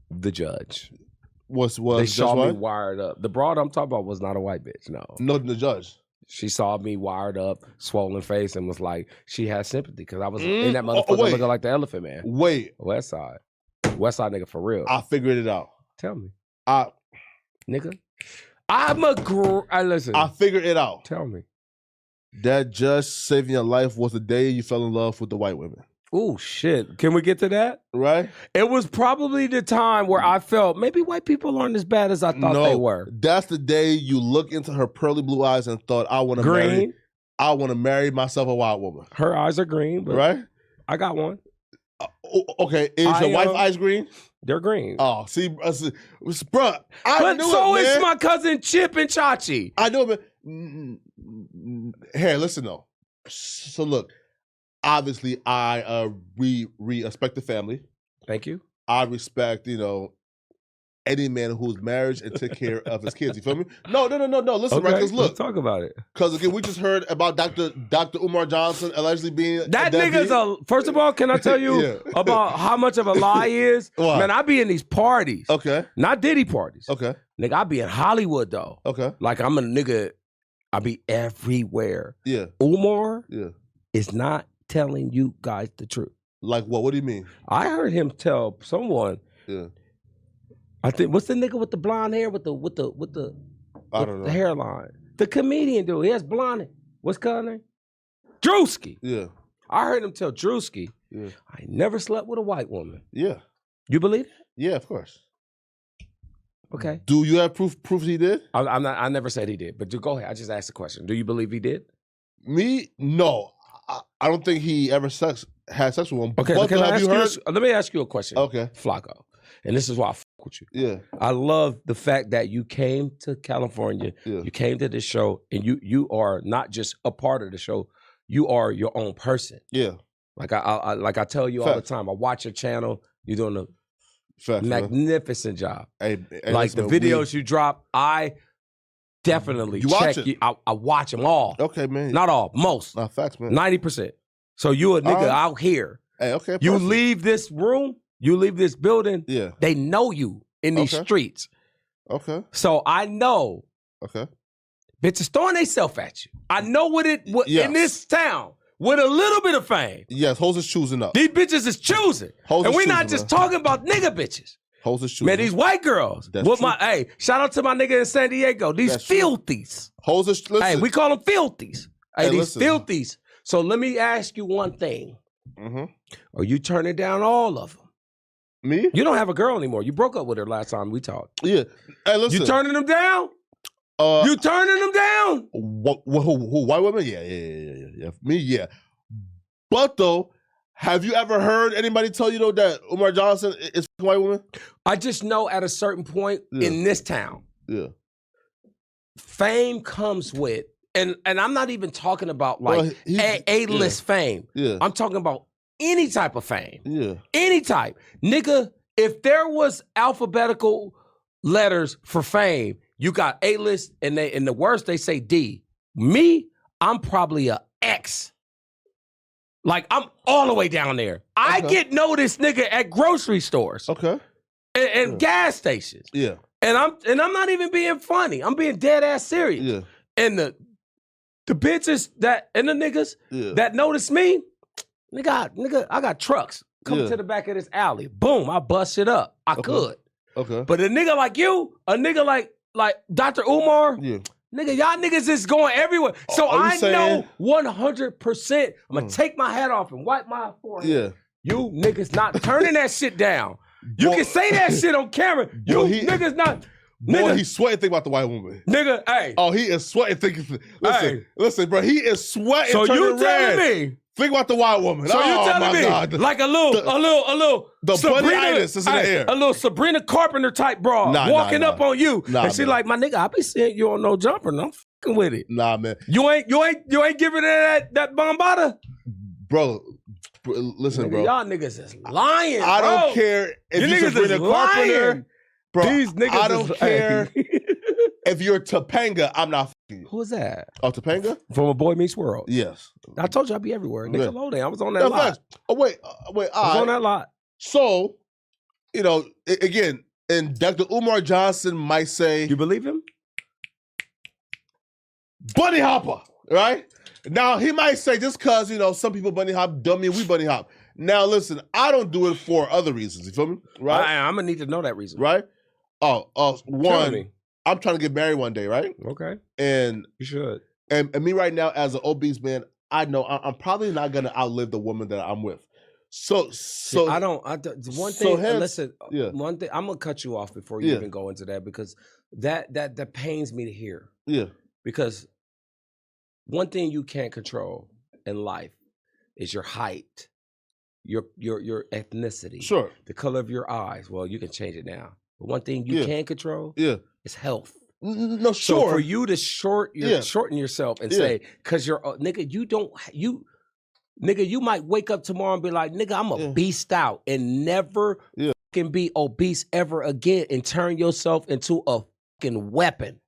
The judge. Was they saw me wired up. The broad I'm talking about was not a white bitch. No, the judge. She saw me wired up, swollen face, and was like, she had sympathy because I was in that motherfucker looking like the Elephant Man. Wait. West Side nigga for real. I figured it out. Tell me. Nigga. Listen. I figured it out. Tell me. That judge saving your life was the day you fell in love with the white women. Oh, shit. Can we get to that? Right? It was probably the time where I felt maybe white people aren't as bad as I thought they were. That's the day you look into her pearly blue eyes and thought, I want to marry myself a white woman. Her eyes are green, but right? I got one. Okay, is your wife's eyes green? They're green. Oh, see, bro, is my cousin Chip and Chachi. I know, but here, listen though. So look, obviously, I respect the family. Thank you. I respect, any man who's married and take care of his kids. You feel me? No. Listen, right? Because look, let's talk about it. Because again, we just heard about Dr. Umar Johnson allegedly being that nigga's first of all, can I tell you about how much of a lie he is? What? Man, I be in these parties. Okay. Not Diddy parties. Okay. Nigga, I be in Hollywood though. Okay. Like I'm a nigga. I be everywhere. Yeah. Umar is not telling you guys the truth. Like what? What do you mean? I heard him tell someone. Yeah. I think what's the nigga with the blonde hair with the I don't know. The hairline? The comedian dude. He has blonde hair. What's his name? Drewski. Yeah. I heard him tell Drewski, yeah, I never slept with a white woman. Yeah. You believe that? Yeah, of course. Okay. Do you have proof he did? I never said he did, but go ahead. I just asked the question. Do you believe he did? Me? No. I don't think he ever had sex with one. Okay, but let me ask you a question. Okay. Flacco. And this is why I fuck with you. Yeah. I love the fact that you came to California, you came to this show, and you are not just a part of the show, you are your own person. Yeah. Like I tell you all the time, I watch your channel, you're doing a magnificent job. Hey, like the videos you drop, I definitely check you. I watch them all. Okay, man. Not all, most. Not facts, man. 90%. So you a nigga out here. Hey, okay. Perfect. You leave this room, you leave this building, they know you in these streets. Okay. So I know. Okay. Bitches throwing themselves at you. I know what in this town with a little bit of fame. Yes, hoes is choosing up. These bitches is choosing. And we're not just talking about nigga bitches. Hoes is choosing. Man, these white girls. Hey, shout out to my nigga in San Diego. These filthies. Hoes is, listen. Hey, we call them filthies. Hey, these listen. filthies. So let me ask you one thing. Mm-hmm. Are you turning down all of them? Me? You don't have a girl anymore. You broke up with her last time we talked. Yeah. Hey, listen. You turning them down? You turning them down? Who, white women? Yeah. Me, yeah. But though, have you ever heard anybody tell you though that Umar Johnson is a white woman? I just know at a certain point in this town, fame comes with, and I'm not even talking about like A-list fame. Yeah. I'm talking about any type of fame. Yeah. Any type. Nigga, if there was alphabetical letters for fame, you got A-list and the worst they say D. Me, I'm probably a X. Like I'm all the way down there. I get noticed, nigga, at grocery stores. Okay. And gas stations. Yeah. And I'm not even being funny. I'm being dead ass serious. Yeah. And the bitches and the niggas that notice me, nigga, I got trucks coming to the back of this alley. Boom, I bust it up. I could. Okay. But a nigga like you, a nigga like Dr. Umar, nigga, y'all niggas is going everywhere. So I know 100%, I'm gonna take my hat off and wipe my forehead. Yeah. You niggas not turning that shit down. You can say that shit on camera. Niggas not. Boy, he's sweating thinking about the white woman. Nigga, hey. Oh, he is sweating thinking. Listen, bro, he is sweating. So turning you telling red. me Think about the white woman. So you oh telling my me, God. like a little The Sabrina, is in the air. a little Sabrina Carpenter type broad walking up on you, and she man. like, my nigga, I be seeing you on no jumper, and I'm fucking with it. Nah, man. You ain't giving it that bombada, bro. Listen, nigga, bro. Y'all niggas is lying. I don't care if you Sabrina Carpenter, bro. These niggas I don't care if you're Topanga. I'm not fucking you. Who is that? Oh, Topanga From A Boy Meets World. Yes. I told you I'd be everywhere. Nickelodeon. I was on that lot. Facts. Oh wait. I was on that lot. So, you know, again, and Dr. Umar Johnson might say, you believe him? Bunny hopper, right? Now he might say just because some people bunny hop, dummy, we bunny hop. Now listen, I don't do it for other reasons. You feel me? Right? I'm gonna need to know that reason. Right? One, I'm trying to get married one day, right? Okay. And you should. And me right now, as an obese man, I know I'm probably not gonna outlive the woman that I'm with. So I don't. One thing. Listen. Yeah. One thing. I'm gonna cut you off before you even go into that because that pains me to hear. Yeah. Because one thing you can't control in life is your height, your ethnicity, sure, the color of your eyes. Well, you can change it now. But one thing you can't control, is health. No, sure. So for you to shorten yourself and say, because you're nigga, you might wake up tomorrow and be like, nigga, I'm a beast out and never can be obese ever again and turn yourself into a fucking weapon.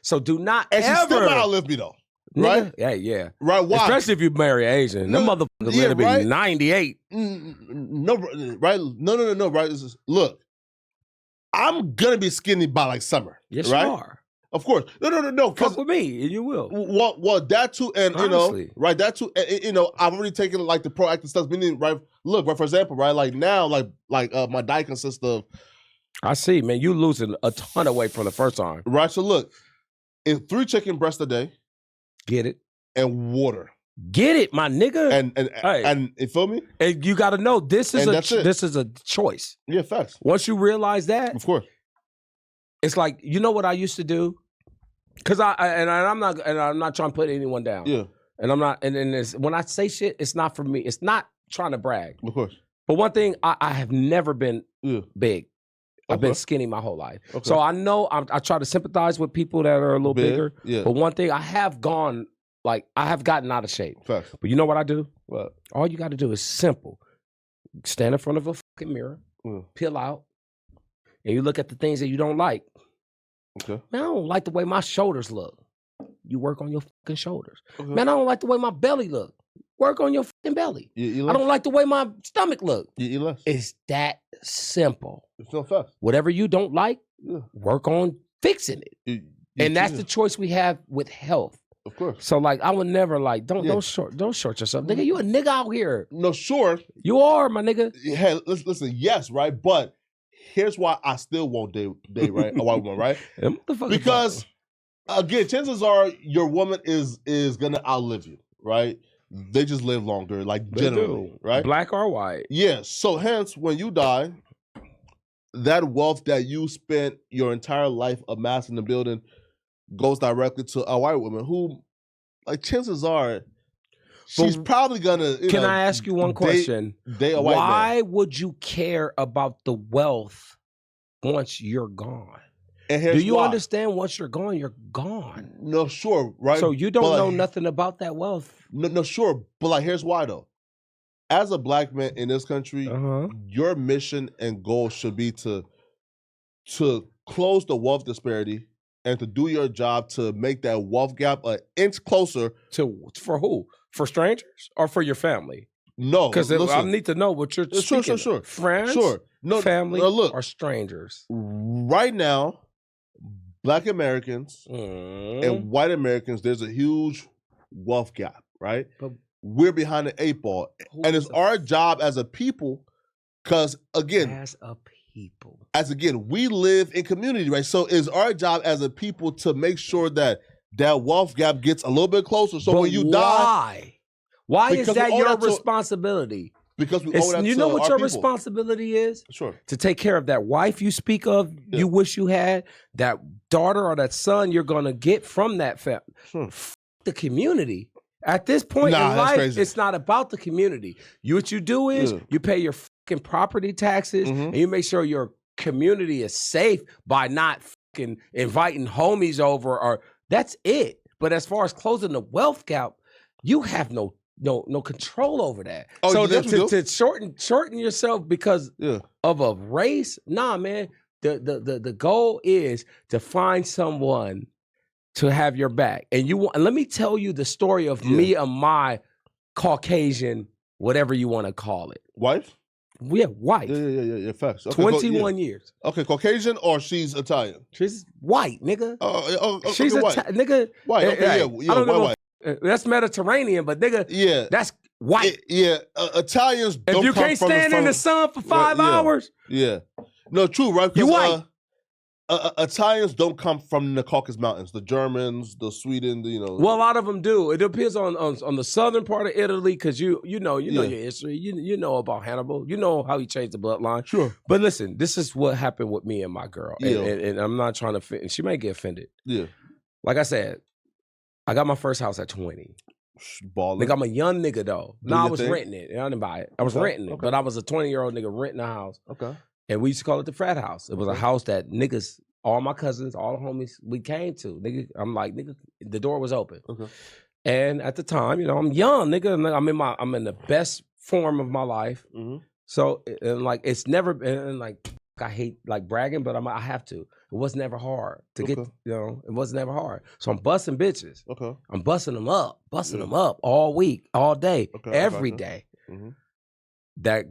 So do not and ever. She still might outlive me though. Right? Yeah. Right, why? Especially if you marry Asian. Them motherfuckers gonna be 98. No, right? No, right? Look, I'm gonna be skinny by like summer. Yes, right? You are. Of course. No. Fuck with me, and you will. Well, that too, and honestly, right? That too, and, I've already taken like the proactive stuff. Meaning, right? Look, right? For example, right? Like now, like my diet consists of. I see, man. You losing a ton of weight from the first time. Right. So look, it's 3 chicken breasts a day. Get it? And water. Get it, my nigga. And you feel me? And you got to know this is a choice. Yeah, facts. Once you realize that, of course, it's like what I used to do, because I'm not trying to put anyone down. Yeah, and I'm not. And when I say shit, it's not for me. It's not trying to brag. Of course. But one thing, I have never been big. I've been skinny my whole life. Okay. So I know I try to sympathize with people that are a little bigger. Yeah. But one thing, I have gotten out of shape. Facts. But you know what I do? What? All you got to do is simple. Stand in front of a fucking mirror, peel out, and you look at the things that you don't like. Okay. Man, I don't like the way my shoulders look. You work on your fucking shoulders. Okay. Man, I don't like the way my belly look. Work on your fucking belly. I don't like the way my stomach look. You eat less. It's that simple. It's so fast. Whatever you don't like, work on fixing it. And that's the choice we have with health. Of course. So I would never don't short yourself. Nigga, you a nigga out here. No, sure. You are, my nigga. Hey, listen, yes, right? But here's why I still won't date right? A white woman, right? Because again, chances are your woman is gonna outlive you, right? They just live longer, like generally, right? Black or white. Yeah. So hence, when you die, that wealth that you spent your entire life amassing and building goes directly to a white woman who, like, chances are, she's probably gonna. Can I ask you one question? Why would you care about the wealth once you're gone? Do you understand once you're gone? No, sure, right? So you don't know nothing about that wealth. No, sure. But here's why though. As a black man in this country, your mission and goal should be to close the wealth disparity and to do your job to make that wealth gap an inch closer. For who? For strangers or for your family? No, because I need to know what you're speaking. Sure. Friends, family, or strangers. Right now, Black Americans and white Americans, there's a huge wealth gap, right? But we're behind the 8 ball. And it's our job as a people, because again, we live in community, right? So it's our job as a people to make sure that wealth gap gets a little bit closer. So when you die. Why is that your responsibility? Because we owe that to you know what your people. responsibility is? Sure. To take care of that wife you speak of, you wish you had, that daughter or that son you're going to get from that family. Sure. The community. At this point in life, crazy. it's not about the community. What you do is you pay your fucking property taxes and you make sure your community is safe by not fucking inviting homies over, or that's it. But as far as closing the wealth gap, you have no control over that. Oh, so yes, to shorten yourself because of a race, nah, man. The goal is to find someone to have your back. And let me tell you the story of me and my Caucasian, whatever you want to call it. Wife? Yeah, wife. Yeah, facts. Okay, 21 years. Okay, Caucasian or she's Italian? She's white, nigga. She's okay, white. Nigga. White, okay, white. That's Mediterranean, but nigga, that's white. Italians don't if you come can't from stand in the sun for 5 hours. Yeah. No, true, right? You white. Italians don't come from the Caucasus Mountains. The Germans, the Sweden, Well, a lot of them do. It depends on the southern part of Italy, because you know your history. You know about Hannibal. You know how he changed the bloodline. Sure. But listen, this is what happened with me and my girl. And I'm not trying to fit. And she may get offended. Yeah. Like I said, I got my first house at 20. Balling. Nigga, I'm a young nigga though. I was renting it. I didn't buy it. I was renting it. But I was a 20-year-old nigga renting a house. Okay. And we used to call it the frat house. It was a house that niggas, all my cousins, all the homies, we came to. Nigga, I'm like, nigga, the door was open. Okay. And at the time, I'm young, nigga. I'm in the best form of my life. Mm-hmm. So, and like, it's never been like, I hate like bragging, but I have to. It was never hard to get, it was never hard. So I'm busting bitches. Okay. I'm busting them up all week, all day, every day. Mm-hmm. That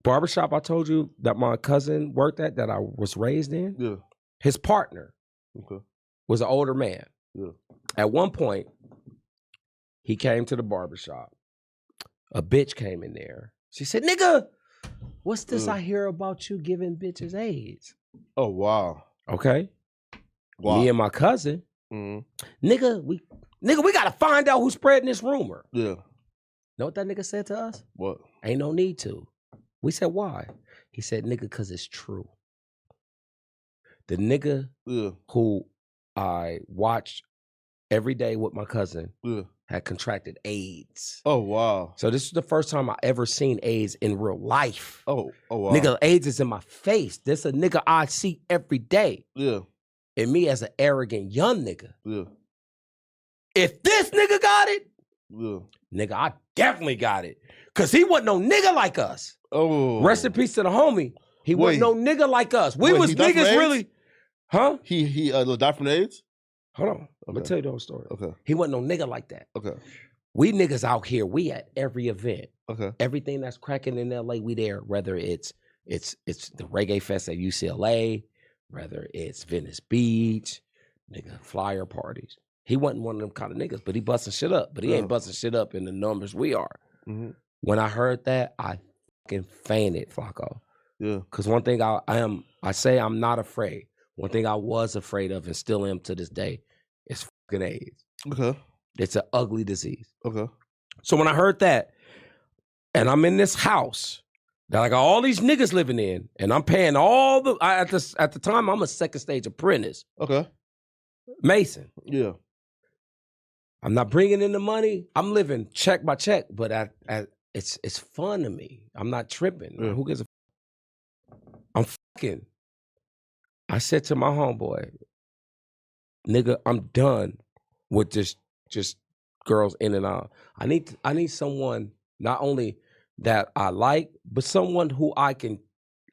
barbershop I told you that my cousin worked at, that I was raised in, his partner was an older man. Yeah. At one point, he came to the barbershop. A bitch came in there. She said, nigga, what's this I hear about you giving bitches AIDS? Oh, wow. Okay. Wow. Me and my cousin, nigga, we gotta find out who's spreading this rumor. Yeah. Know what that nigga said to us? What? Ain't no need to. We said, why? He said, nigga, because it's true. The nigga who I watched every day with my cousin had contracted AIDS. Oh, wow. So this is the first time I ever seen AIDS in real life. Oh, wow. Nigga, AIDS is in my face. This a nigga I see every day. Yeah. And me as an arrogant young nigga. Yeah. If this nigga got it, nigga, I definitely got it. Because he wasn't no nigga like us. Oh. Rest in peace to the homie. He wasn't no nigga like us. We was niggas really. Huh? He died from AIDS? Hold on. I'm going to tell you the whole story. Okay. He wasn't no nigga like that. Okay. We niggas out here, we at every event. Okay. Everything that's cracking in LA, we there. Whether it's the Reggae Fest at UCLA, whether it's Venice Beach, nigga, flyer parties. He wasn't one of them kind of niggas, but he busting shit up. But he ain't busting shit up in the numbers we are. Mm-hmm. When I heard that, I fucking fainted, Flacco. Yeah. Because one thing I say I'm not afraid. One thing I was afraid of and still am to this day is fucking AIDS. Okay. It's an ugly disease. Okay. So when I heard that, and I'm in this house that I got all these niggas living in, and I'm paying all the at the time I'm a second stage apprentice. Okay. Mason. Yeah. I'm not bringing in the money. I'm living check by check, but it's fun to me. I'm not tripping. Yeah. Who gives a I'm fucking. I said to my homeboy, nigga, I'm done with just girls in and out. I need someone not only that I like, but someone who I can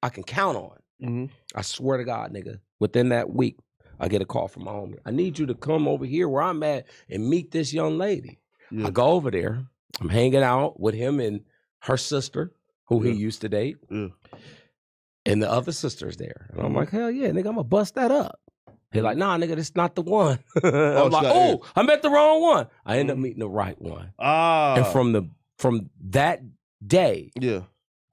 count on. Mm-hmm. I swear to God, nigga, within that week, I get a call from my homie. I need you to come over here where I'm at and meet this young lady. Yeah. I go over there. I'm hanging out with him and her sister, who he used to date. Yeah. And the other sister's there. And I'm like, hell yeah, nigga, I'm gonna bust that up. He's like, nah, nigga, this not the one. I'm like, oh, I met the wrong one. I end up meeting the right one. Ah. And from that day,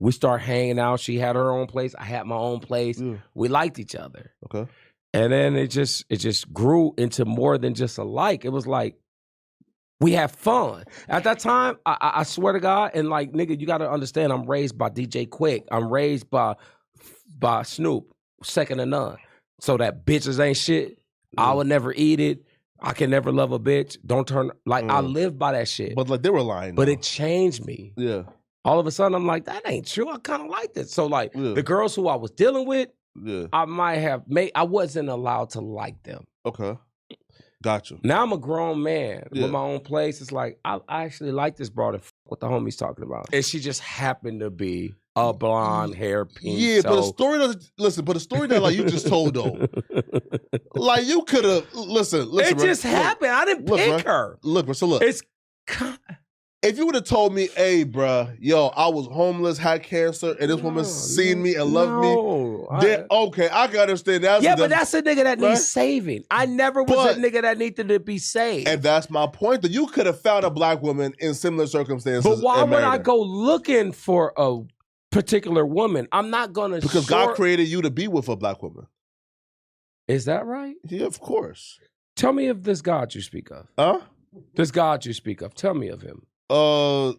we start hanging out. She had her own place. I had my own place. Yeah. We liked each other. Okay. And then it just grew into more than just a like. It was like, we have fun. At that time, I swear to God, and like, nigga, you gotta understand, I'm raised by DJ Quick. I'm raised by Snoop, second to none. So that bitches ain't shit. I would never eat it. I can never love a bitch. Don't turn like I live by that shit. But like they were lying. But it changed me. Yeah. All of a sudden I'm like, that ain't true. I kind of like this. So like the girls who I was dealing with, I might have I wasn't allowed to like them. Okay. Gotcha. Now I'm a grown man with my own place. It's like I actually like this broad and what the homie's talking about. And she just happened to be a blonde hair pink. Yeah, but the story doesn't listen. But the story that like you just told though, like you could have listen. It just happened. I didn't pick her. Look, bro. So look, it's. If you would have told me, hey, bruh, yo, I was homeless, had cancer, and this woman seen me and loved me, then okay, I can understand that. Yeah, but that's a nigga that needs saving. I never was a nigga that needed to be saved. And that's my point. That you could have found a black woman in similar circumstances. But why would I go looking for a particular woman? I'm not gonna because God created you to be with a black woman. Is that right? Yeah, of course. Tell me of this God you speak of. Huh? This God you speak of. Tell me of him.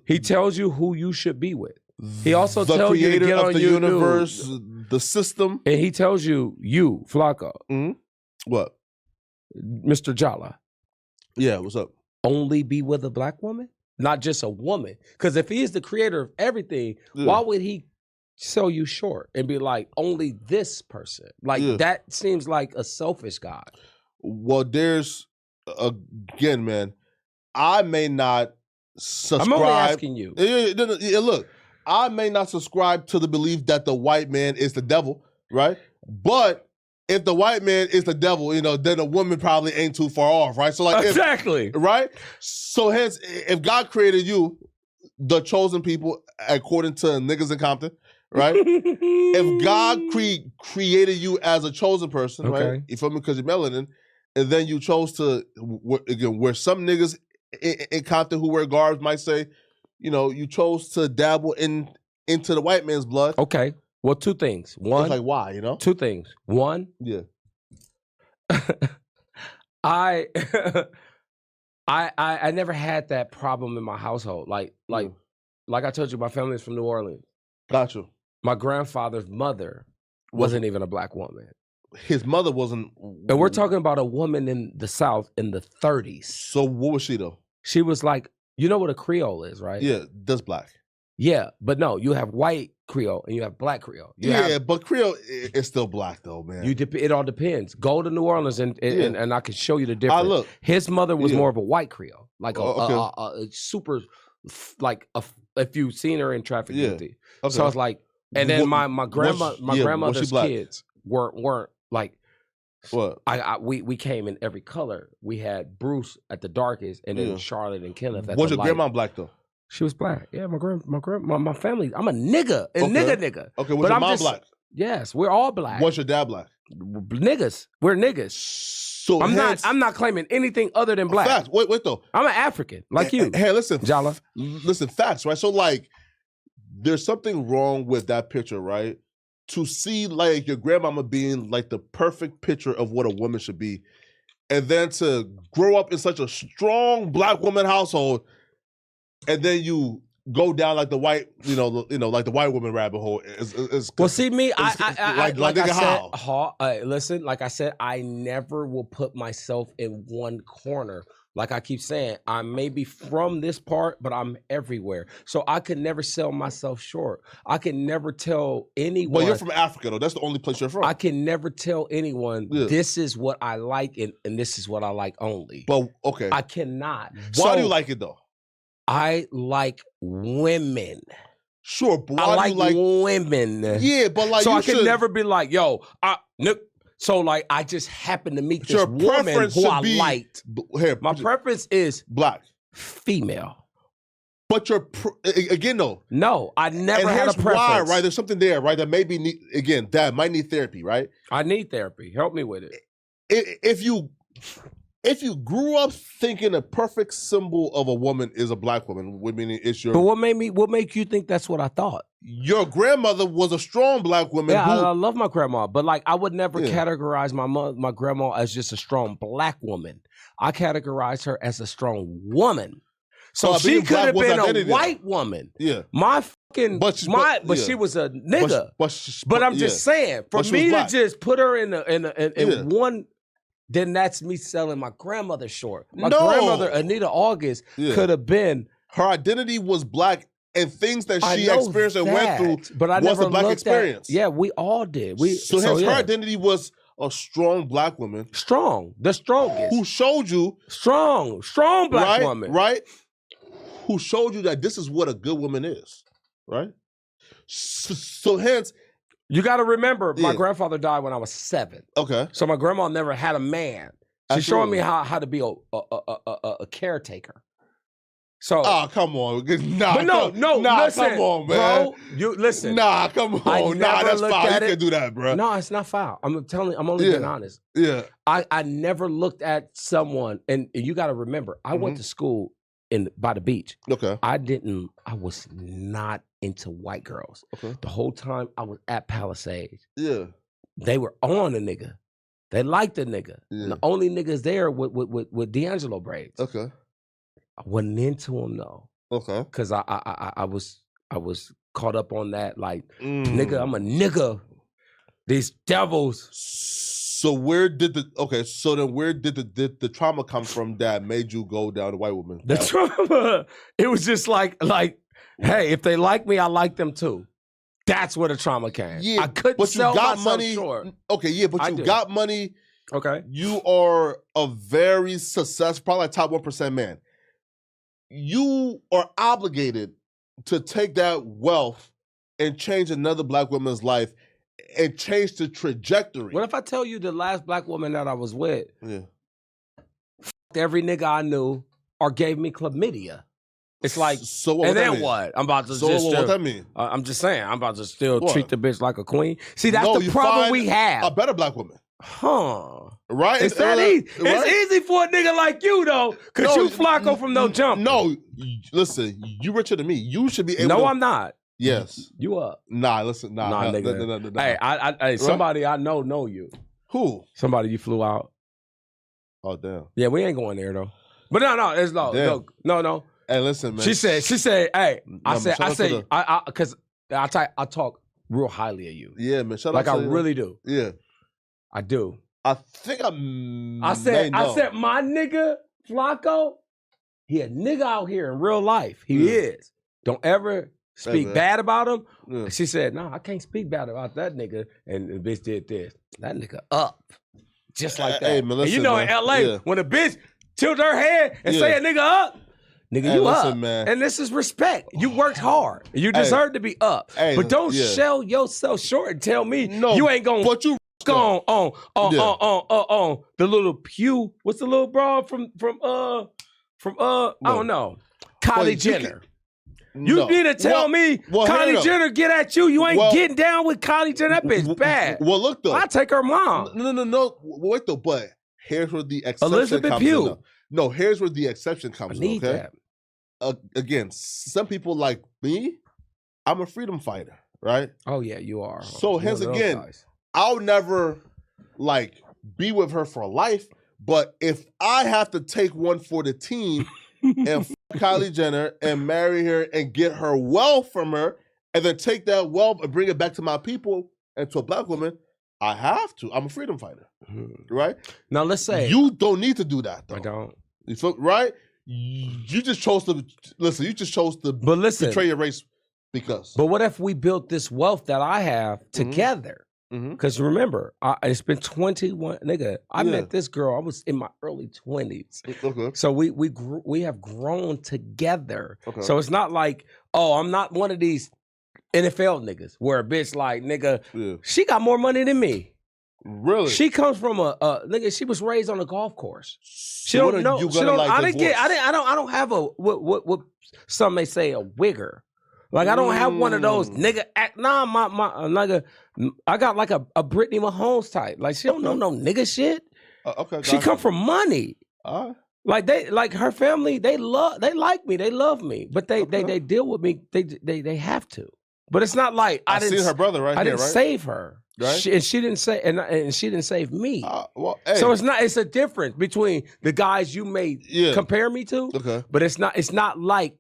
He tells you who you should be with. He also tells you to get on the universe, the system, and he tells you, Flacco, what, Mr. Jala, yeah, what's up? Only be with a black woman, not just a woman. Because if he is the creator of everything, why would he sell you short and be like only this person? Like that seems like a selfish God. Well, there's again, man. I may not subscribe. I'm only asking you. Yeah, look, I may not subscribe to the belief that the white man is the devil, right? But if the white man is the devil, then the woman probably ain't too far off, right? So like, exactly, right? So hence, if God created you, the chosen people, according to niggas in Compton, right? If God created you as a chosen person, right? You feel me? Because you're melanin, and then you chose to, again, where some niggas in Compton who wear garbs might say, you chose to dabble into the white man's blood. Okay. Well, two things. One, it's like why, Two things. One, I never had that problem in my household. Like I told you, my family is from New Orleans. Got you. My grandfather's mother wasn't even a black woman. His mother wasn't. And we're talking about a woman in the South in the 30s. So what was she though? She was like, you know what a Creole is, right? Yeah, that's black. Yeah, but no, you have white Creole and you have black Creole. But Creole is still black though, man. It all depends. Go to New Orleans and I can show you the difference. Look, his mother was more of a white Creole, like a super, like if you've seen her in Traffic. Okay. So it's like, and then my grandmother's kids weren't like. What? We came in every color. We had Bruce at the darkest, and then Charlotte and Kenneth at was the your grandma black though? She was black. Yeah, my family. I'm a nigga, nigga. Okay, was your mom black? Yes, we're all black. Was your dad black? Niggas. We're niggas. So I'm not claiming anything other than black. Facts. Wait though. I'm an African, like you. Hey, listen, Jala. Listen, facts, right? So like, there's something wrong with that picture, right? To see like your grandmama being like the perfect picture of what a woman should be, and then to grow up in such a strong black woman household, and then you go down like the white, like the white woman rabbit hole. Well, see me, like I said, listen, like I said, I never will put myself in one corner. Like I keep saying, I may be from this part, but I'm everywhere. So I could never sell myself short. I can never tell anyone. Well, you're from Africa, though. That's the only place you're from. I can never tell anyone, this is what I like and this is what I like only. But, okay. I cannot. Why do you like it, though? I like women. Sure, but why do you like women? Yeah, but like, so I can never be like, yo, so like I just happened to meet this woman who I liked. My preference is black, female. But again though, no, I never had a preference. Why, right? There's something there, right? That maybe that might need therapy, right? I need therapy. Help me with it. If you grew up thinking a perfect symbol of a woman is a black woman, meaning it's your. But what made you think that's what I thought? Your grandmother was a strong black woman. Yeah, I love my grandma, but like I would never categorize my grandma as just a strong black woman. I categorize her as a strong woman. So she could have been a white woman. Yeah, but she was a nigga. But I'm just saying, for me to just put her in one. then that's me selling my grandmother short. My grandmother, Anita August, could have been. Her identity was black, and things that she experienced and went through but I was never a black experience. Yeah, we all did. So her identity was a strong black woman. Strong. The strongest. Who showed you. Strong black woman. Right? Who showed you that this is what a good woman is. Right? So hence. You got to remember, my grandfather died when I was 7. Okay. So my grandma never had a man. She's showing me how to be a caretaker. So, come on. Listen, come on, man. Bro, listen. Come on. That's foul. You can't do that, bro. No, it's not foul. I'm only being honest. Yeah. I never looked at someone, and you got to remember, I went to school by the beach. Okay. I was not into white girls. Okay. The whole time I was at Palisades. Yeah. They were on the nigga. They liked the nigga. Yeah. And the only niggas there with D'Angelo braids. Okay. I wasn't into him though. Okay. Because I was caught up on that nigga, I'm a nigga. These devils. So where did the trauma come from that made you go down to white woman? The trauma, it was just like, hey, if they like me, I like them too. That's where the trauma came. Yeah, I couldn't sell myself money. Short. Okay, yeah, but you got money. Okay. You are a very successful, probably a top 1% man. You are obligated to take that wealth and change another black woman's life and change the trajectory. What if I tell you the last black woman that I was with, every nigga I knew or gave me chlamydia? It's like, so what and then mean? what? I'm about to what that mean? I'm just saying, I'm about to still treat the bitch like a queen. See, that's the problem we have. A better black woman. Huh. Right? It's that easy. Right? It's easy for a nigga like you, though, because you Flacco from no jump. No, listen, you richer than me. You should be able to. No, I'm not. Yes. You up. Nah, listen, nah, nigga. Nah. Hey, hey, somebody I know you. Who? Somebody you flew out. Oh, damn. Yeah, we ain't going there, though. But no. Hey, listen, man. She said, hey, because I talk real highly of you. Yeah, man. Like I really do. Yeah. I do. I think I said, my nigga, Flacco, he a nigga out here in real life. He is. Don't ever speak bad about him. Yeah. She said, no, I can't speak bad about that nigga. And the bitch did this. That nigga up. Just like that. Hey, man, listen, and you know, man. in LA, when a bitch tilt her head and say a nigga up, nigga, you listen, up. Man. And this is respect. You worked hard. You deserve to be up. But don't sell yourself short and tell me you ain't gonna go on the little Pew. What's the little broad from I don't know. Kylie Jenner. You need to tell me Kylie Jenner get at you. You ain't getting down with Kylie Jenner. That bitch bad. Well, look though. I take her mom. No. Wait though, but here's where the exception Elizabeth comes Pugh. in. No, here's where the exception comes in. Okay. Again, some people like me, I'm a freedom fighter, right? Oh yeah, you are. So hence again, I'll never be with her for life. But if I have to take one for the team and Kylie Jenner and marry her and get her wealth from her and then take that wealth and bring it back to my people and to a black woman, I have to. I'm a freedom fighter, right? Now let's say you don't need to do that, though. I don't. You feel, right? You just chose to listen. You just chose to betray your race because. But what if we built this wealth that I have together? Because remember, it's been 21, nigga. I met this girl. I was in my early 20s. Okay. So we have grown together. Okay. So it's not like, I'm not one of these NFL niggas where a bitch like, nigga, she got more money than me. Really? She comes from a nigga. She was raised on a golf course. She so don't know. You gonna I didn't get. I don't have a what some may say a wigger. Like I don't have one of those nigga. My nigga. I got like a Brittany Mahomes type. Like she don't know no nigga shit. Okay. She come from money. Like her family. They like me. They love me. But they deal with me. They have to. But it's not like I didn't see her brother right. I here, didn't right? save her. Right? She didn't say, and she didn't save me. Hey. So it's a difference between the guys you may compare me to. Okay. But it's not like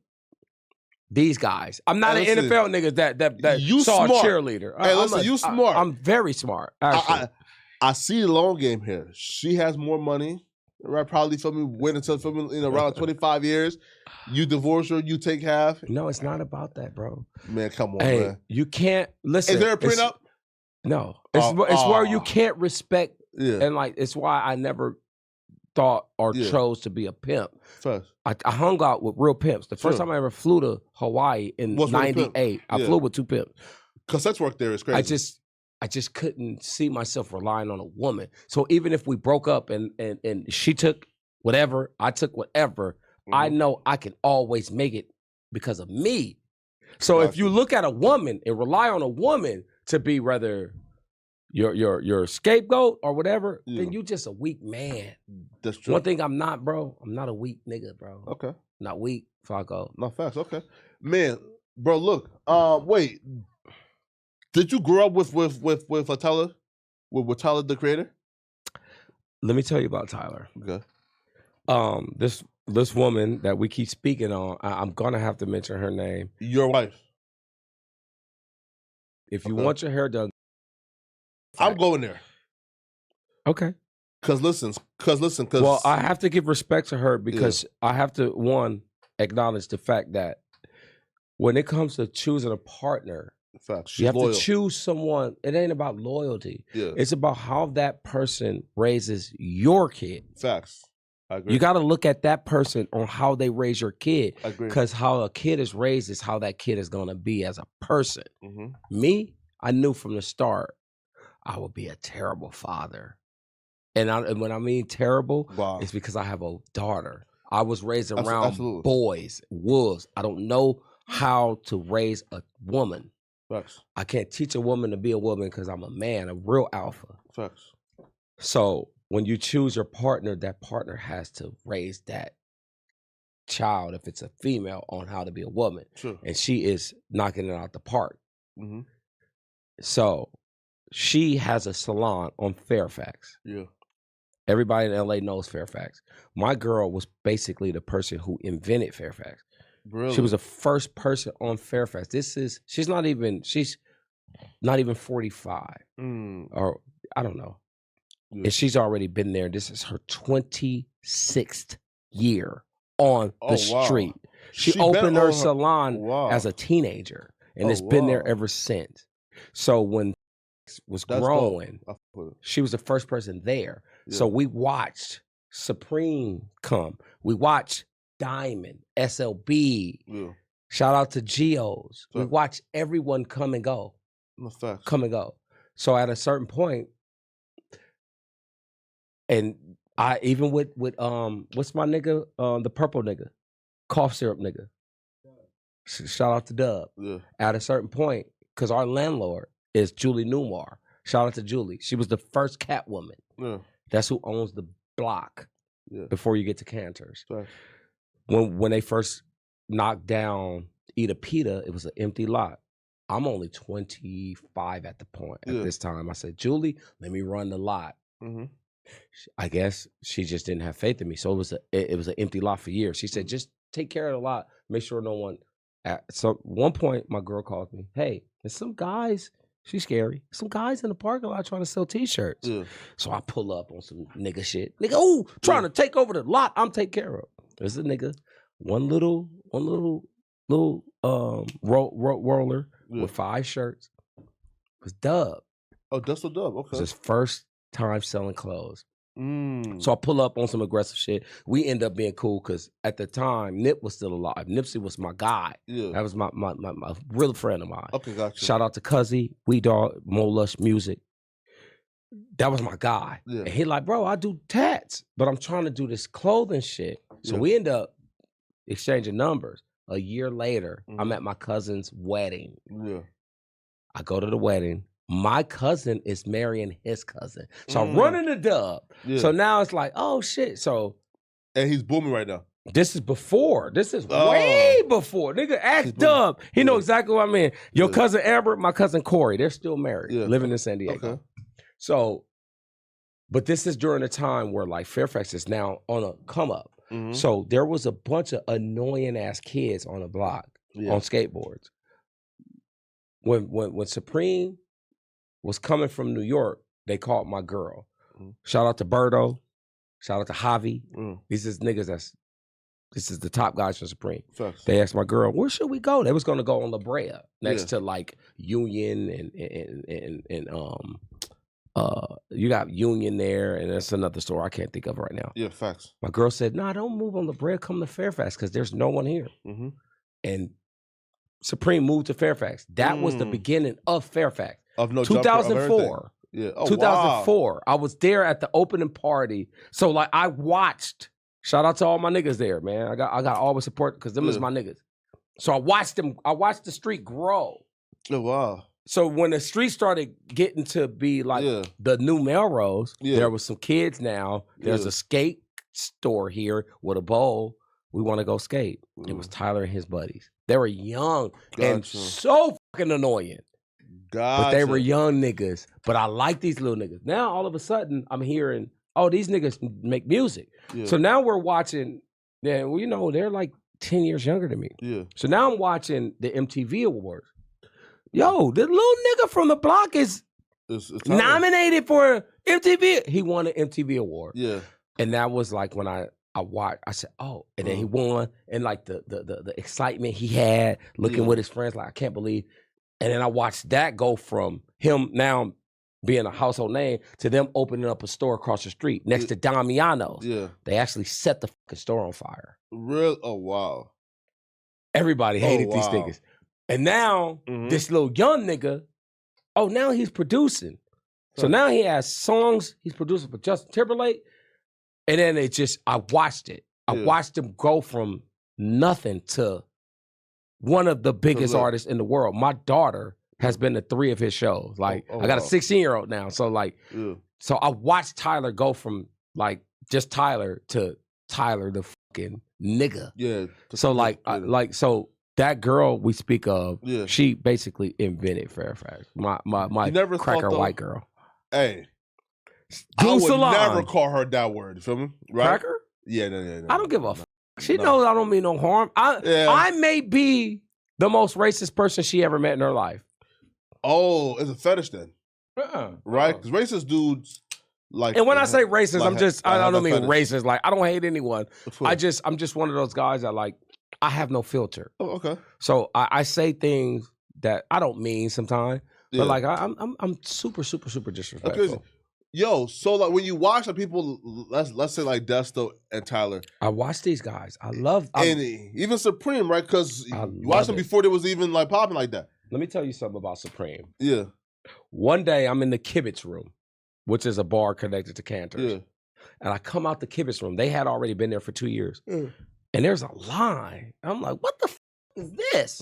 these guys. I'm not an NFL nigga that you saw smart. a cheerleader. Hey, listen, you smart. I'm very smart. Actually. I see the long game here. She has more money, right? Probably for me, wait until for me, around 25 years. You divorce her, you take half. No, it's not about that, bro. Man, come on, Hey, man. you can't listen. Is there a prenup? No, it's where you can't respect. Yeah. And like, it's why I never thought or chose to be a pimp. First. I hung out with real pimps. The first time I ever flew to Hawaii in '98, I flew with 2 pimps. Because sex work there is crazy. I just couldn't see myself relying on a woman. So even if we broke up and she took whatever, I took whatever, I know I can always make it because of me. So if you look at a woman and rely on a woman to be rather your scapegoat or whatever, then you just a weak man. That's true. One thing I'm not, bro, I'm not a weak nigga, bro. Okay. Not weak, Flacco. Not fast, okay. Man, bro, look, wait. Did you grow up with Tyler? With Tyler, the creator? Let me tell you about Tyler. Okay. This woman that we keep speaking on, I'm gonna have to mention her name. Your wife. If you want your hair done, I'm going there. Okay. Cause listen. Well, I have to give respect to her because I have to acknowledge the fact that when it comes to choosing a partner, you have to choose someone. It ain't about loyalty. Yeah. It's about how that person raises your kid. Facts. I agree. You got to look at that person on how they raise your kid. I agree. Because how a kid is raised is how that kid is going to be as a person. Mm-hmm. Me, I knew from the start I would be a terrible father. And when I mean terrible, it's because I have a daughter. I was raised around boys, wolves. I don't know how to raise a woman. Facts. I can't teach a woman to be a woman because I'm a man, a real alpha. Facts. So when you choose your partner, that partner has to raise that child, if it's a female, on how to be a woman. Sure. And she is knocking it out the park. Mm-hmm. So she has a salon on Fairfax. Yeah. Everybody in LA knows Fairfax. My girl was basically the person who invented Fairfax. Really? She was the first person on Fairfax. She's not even 45. Or I don't know. Yeah. And she's already been there. This is her 26th year on the street. She opened her salon as a teenager, and it's been there ever since. So when was growing, she was the first person there. Yeah. So we watched Supreme come. We watched Diamond, SLB. Yeah. Shout out to Geos. We watched everyone come and go. Come and go. So at a certain point, and I even with what's my nigga? The purple nigga, cough syrup nigga. Shout out to Dub. Yeah. At a certain point, because our landlord is Julie Newmar. Shout out to Julie. She was the first Catwoman. Yeah. That's who owns the block before you get to Cantors. Right. When they first knocked down Ida Pita, it was an empty lot. I'm only 25 at the point at this time. I said, Julie, let me run the lot. Mm-hmm. I guess she just didn't have faith in me. So it was an empty lot for years. She said, just take care of the lot. Make sure no one. So one point, my girl called me. Hey, there's some guys. She's scary. Some guys in the parking lot trying to sell T-shirts. Yeah. So I pull up on some nigga shit. Nigga, trying to take over the lot I'm taking care of. There's a nigga, one little roller with 5 shirts. It was Dub. Oh, Desto Dub. Okay. It was his first time selling clothes. So I pull up on some aggressive shit. We end up being cool because at the time, Nip was still alive. Nipsey was my guy. Yeah. That was my real friend of mine. Okay, gotcha. Shout out to Cuzzy, We Dog, Mo Lush Music. That was my guy. Yeah. And he like, bro, I do tats, but I'm trying to do this clothing shit. So we end up exchanging numbers. A year later, I'm at my cousin's wedding. Yeah. I go to the wedding. My cousin is marrying his cousin. So I'm running the Dub. Yeah. So now it's like, oh shit. So and he's booming right now. This is before. This is way before. Nigga, ask Dub. He know exactly what I mean. Your cousin Amber, my cousin Corey, they're still married, living in San Diego. Okay. So, but this is during a time where like Fairfax is now on a come up. Mm-hmm. So there was a bunch of annoying ass kids on the block on skateboards. When Supreme was coming from New York, they called my girl. Shout out to Birdo. Shout out to Javi. These is niggas this is the top guys from Supreme. Facts. They asked my girl, where should we go? They was gonna go on La Brea next to like Union and you got Union there, and that's another store I can't think of right now. Yeah, facts. My girl said, nah, don't move on La Brea, come to Fairfax because there's no one here. And Supreme moved to Fairfax. That was the beginning of Fairfax. Of no 2004. Yeah. Oh, 2004. Wow. I was there at the opening party. So like I watched. Shout out to all my niggas there, man. I got all the support because them is my niggas. So I watched them. I watched the street grow. Oh wow. So when the street started getting to be like the new Melrose, there was some kids now. There's a skate store here with a bowl. We want to go skate. It was Tyler and his buddies. They were young and so fucking annoying. But they were young niggas. But I like these little niggas. Now all of a sudden I'm hearing, oh, these niggas make music. So now we're watching, well, you know, they're like 10 years younger than me. So now I'm watching the MTV Awards. Yo, the little nigga from the block is nominated for MTV. He won an MTV award. And that was like when I watched, I said, oh, and then he won. And like the excitement he had looking with his friends, like, I can't believe. And then I watched that go from him now being a household name to them opening up a store across the street next to Damiano's. They actually set the fucking store on fire. Real? Oh, wow. Everybody hated these niggas. And now, this little young nigga, now he's producing. So now he has songs he's producing for Justin Timberlake. And then I watched it. I watched him go from nothing to one of the biggest artists in the world. My daughter has been to 3 of his shows. Like, I got a 16-year-old now. So like, so I watched Tyler go from like just Tyler to Tyler the fucking nigga. So like, so that girl we speak of, she basically invented Fairfax. My cracker white girl. Hey, I would never call her that word. You feel me? Right? Cracker? Yeah, no. I don't give a fuck. She knows I don't mean no harm. I may be the most racist person she ever met in her life. Oh, it's a fetish then. Right? Because racist dudes like. And when I say racist, like, I don't mean racist. Like, I don't hate anyone. I'm just one of those guys that like, I have no filter. Oh, okay. So I say things that I don't mean sometimes, but like I'm super disrespectful. Okay. Yo, so like when you watch like people, let's say like Desto and Tyler. I watch these guys. And even Supreme, right? Because you watched them before they was even like popping like that. Let me tell you something about Supreme. Yeah. One day I'm in the Kibitz room, which is a bar connected to Cantor's. And I come out the Kibitz room. They had already been there for 2 years. And there's a line. I'm like, what the is this?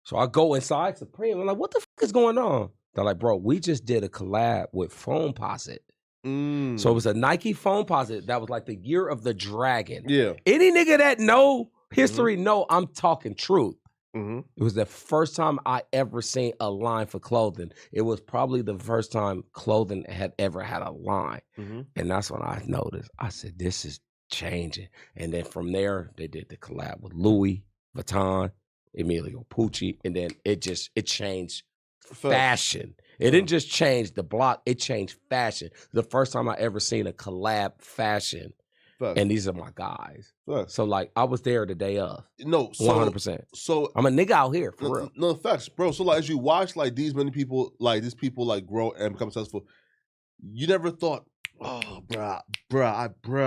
So I go inside Supreme. I'm like, what the is going on? They're like, bro, we just did a collab with Phone Posit. So it was a Nike Phone Posit that was like the year of the dragon. Any nigga that know history know I'm talking truth. It was the first time I ever seen a line for clothing. It was probably the first time clothing had ever had a line. And that's when I noticed. I said, this is changing. And then from there, they did the collab with Louis Vuitton, Emilio Pucci, and then it changed fashion. It didn't just change the block, it changed fashion. The first time I ever seen a collab fashion. And these are my guys. So like I was there the day of. No, 100%. So I'm a nigga out here for real. No facts, bro. So like as you watch like these people like grow and become successful, you never thought, oh, bruh,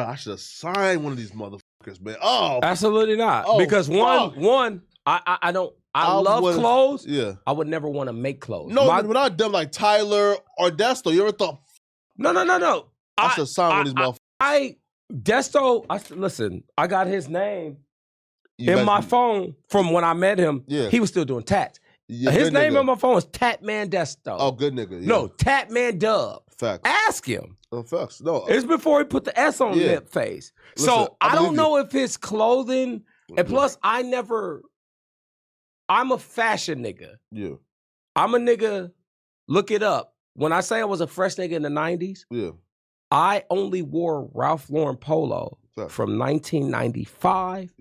I should have signed one of these motherfuckers, man. Oh, absolutely not. Because one, I don't. I love clothes. Yeah, I would never want to make clothes. No, we're not dumb like Tyler or Desto. You ever thought? No. I should sign one of these motherfuckers. Desto. Listen, I got his name in my phone from when I met him. Yeah, he was still doing tats. Yeah, his name on my phone is Tatman Desto. Oh, good nigga. Yeah. No, Tatman Dub. Facts. Ask him. Oh, facts. No, it's before he put the S on lip face. Listen, so I don't know if his clothing. And plus, I'm a fashion nigga. Yeah. I'm a nigga, look it up. When I say I was a fresh nigga in the 90s, I only wore Ralph Lauren Polo from 1995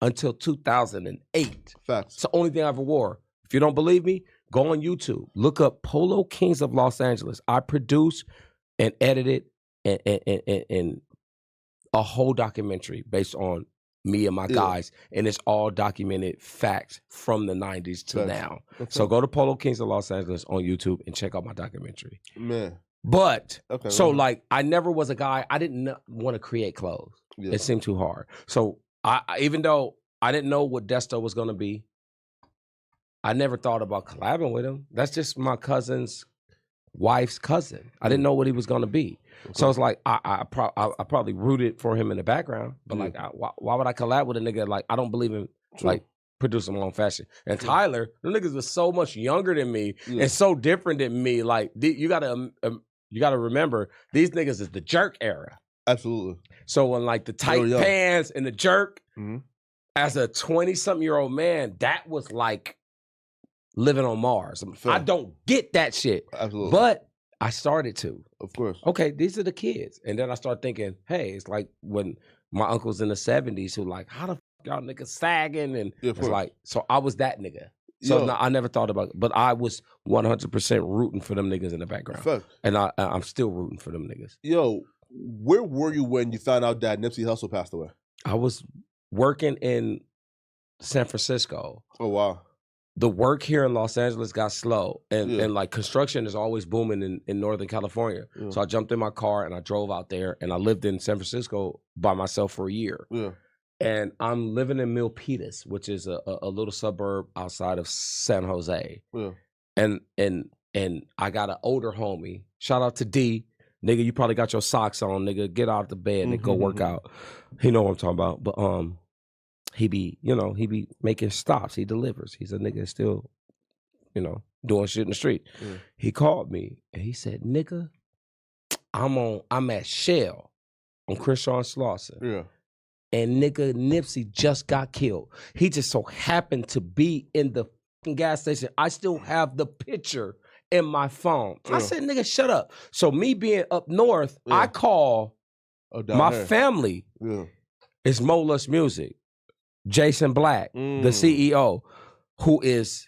until 2008. Facts. It's the only thing I ever wore. If you don't believe me, Go on YouTube. Look up Polo Kings of Los Angeles. I produced and edited and a whole documentary based on me and my guys, and it's all documented facts from the 90s to now. So go to Polo Kings of Los Angeles on YouTube and check out my documentary. Man. But, so like, I never was a guy, I didn't want to create clothes. It seemed too hard. So even though I didn't know what Desto was going to be, I never thought about collabing with him. That's just my cousin's wife's cousin. I didn't know what he was going to be. So it's like, I probably rooted for him in the background, but like, why would I collab with a nigga? Like, I don't believe in like producing my own fashion. And Tyler, the niggas was so much younger than me and so different than me. Like, you gotta remember, these niggas is the jerk era. Absolutely. So when like the tight pants and the jerk, as a 20-something-year-old man, that was like living on Mars. I don't get that shit. Absolutely. But I started to. Of course. Okay, these are the kids. And then I started thinking, hey, it's like when my uncles in the 70s who like, how the fuck y'all niggas sagging? And it's like, so I was that nigga. So I never thought about it. But I was 100% rooting for them niggas in the background. And I'm still rooting for them niggas. Yo, where were you when you found out that Nipsey Hussle passed away? I was working in San Francisco. Oh, wow. The work here in Los Angeles got slow, and like construction is always booming in Northern California. So I jumped in my car and I drove out there, and I lived in San Francisco by myself for a year. And I'm living in Milpitas, which is a little suburb outside of San Jose. And I got an older homie. Shout out to D. Nigga, you probably got your socks on, nigga. Get out the bed and go work out. He know what I'm talking about. But he be making stops. He delivers. He's a nigga still, doing shit in the street. He called me and he said, nigga, I'm at Shell on Crenshaw and Slauson. And nigga, Nipsey just got killed. He just so happened to be in the fucking gas station. I still have the picture in my phone. I said, nigga, shut up. So me being up north, I call my family. It's Molus Music. Jason Black, the CEO, who is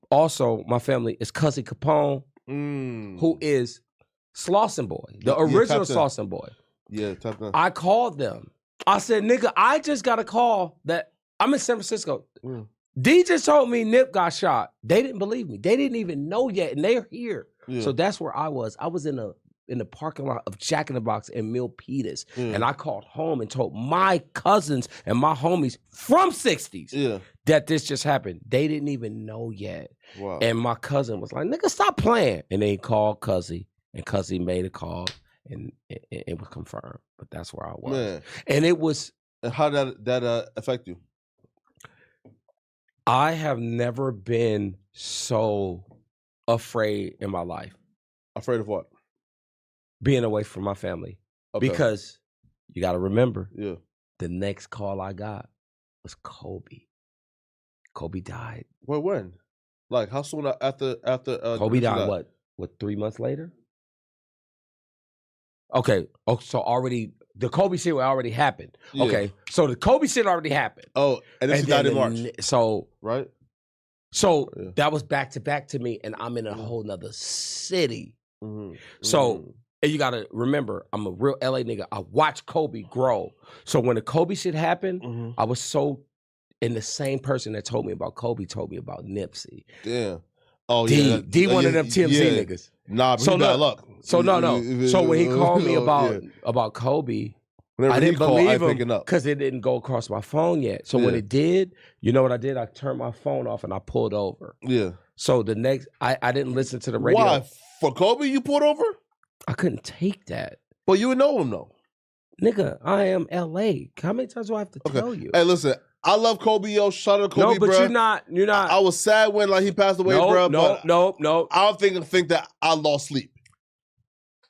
also my family, is Cuzzy Capone, who is Slauson Boy, the original Slauson Boy. I called them. I said, nigga, I just got a call that I'm in San Francisco. D just told me Nip got shot. They didn't believe me. They didn't even know yet, and they're here. So that's where I was. I was in the parking lot of Jack in the Box in Milpitas. And I called home and told my cousins and my homies from 60s that this just happened. They didn't even know yet. And my cousin was like, nigga, stop playing. And they called Cuzzy, and Cuzzy made a call, and it was confirmed. But that's where I was. Man. And it was... And how did that affect you? I have never been so afraid in my life. Afraid of what? Being away from my family. Because you got to remember, the next call I got was Kobe. Kobe died. Well, when? Like, how soon after Kobe died, what, 3 months later? Okay, so already, the Kobe shit already happened. Okay, so the Kobe shit already happened. Oh, and then she died in March. So, right? So that was back to back to me, and I'm in a whole nother city. So, and you gotta remember, I'm a real LA nigga. I watched Kobe grow. So when the Kobe shit happened, I was so, and the same person that told me about Kobe told me about Nipsey. Yeah. Oh, D one of them TMZ niggas. Nah, but so bad luck. So no. So when he called me about Kobe, I didn't believe him because it didn't go across my phone yet. So when it did, you know what I did? I turned my phone off and I pulled over. So the next, I didn't listen to the radio. Why? For Kobe, you pulled over? I couldn't take that. Well, you would know him though. Nigga, I am LA. How many times do I have to tell you? Hey, listen, I love Kobe, yo. Shout out to Kobe, bro. No, but you're not. I was sad when he passed away, bro. No. I don't think that I lost sleep.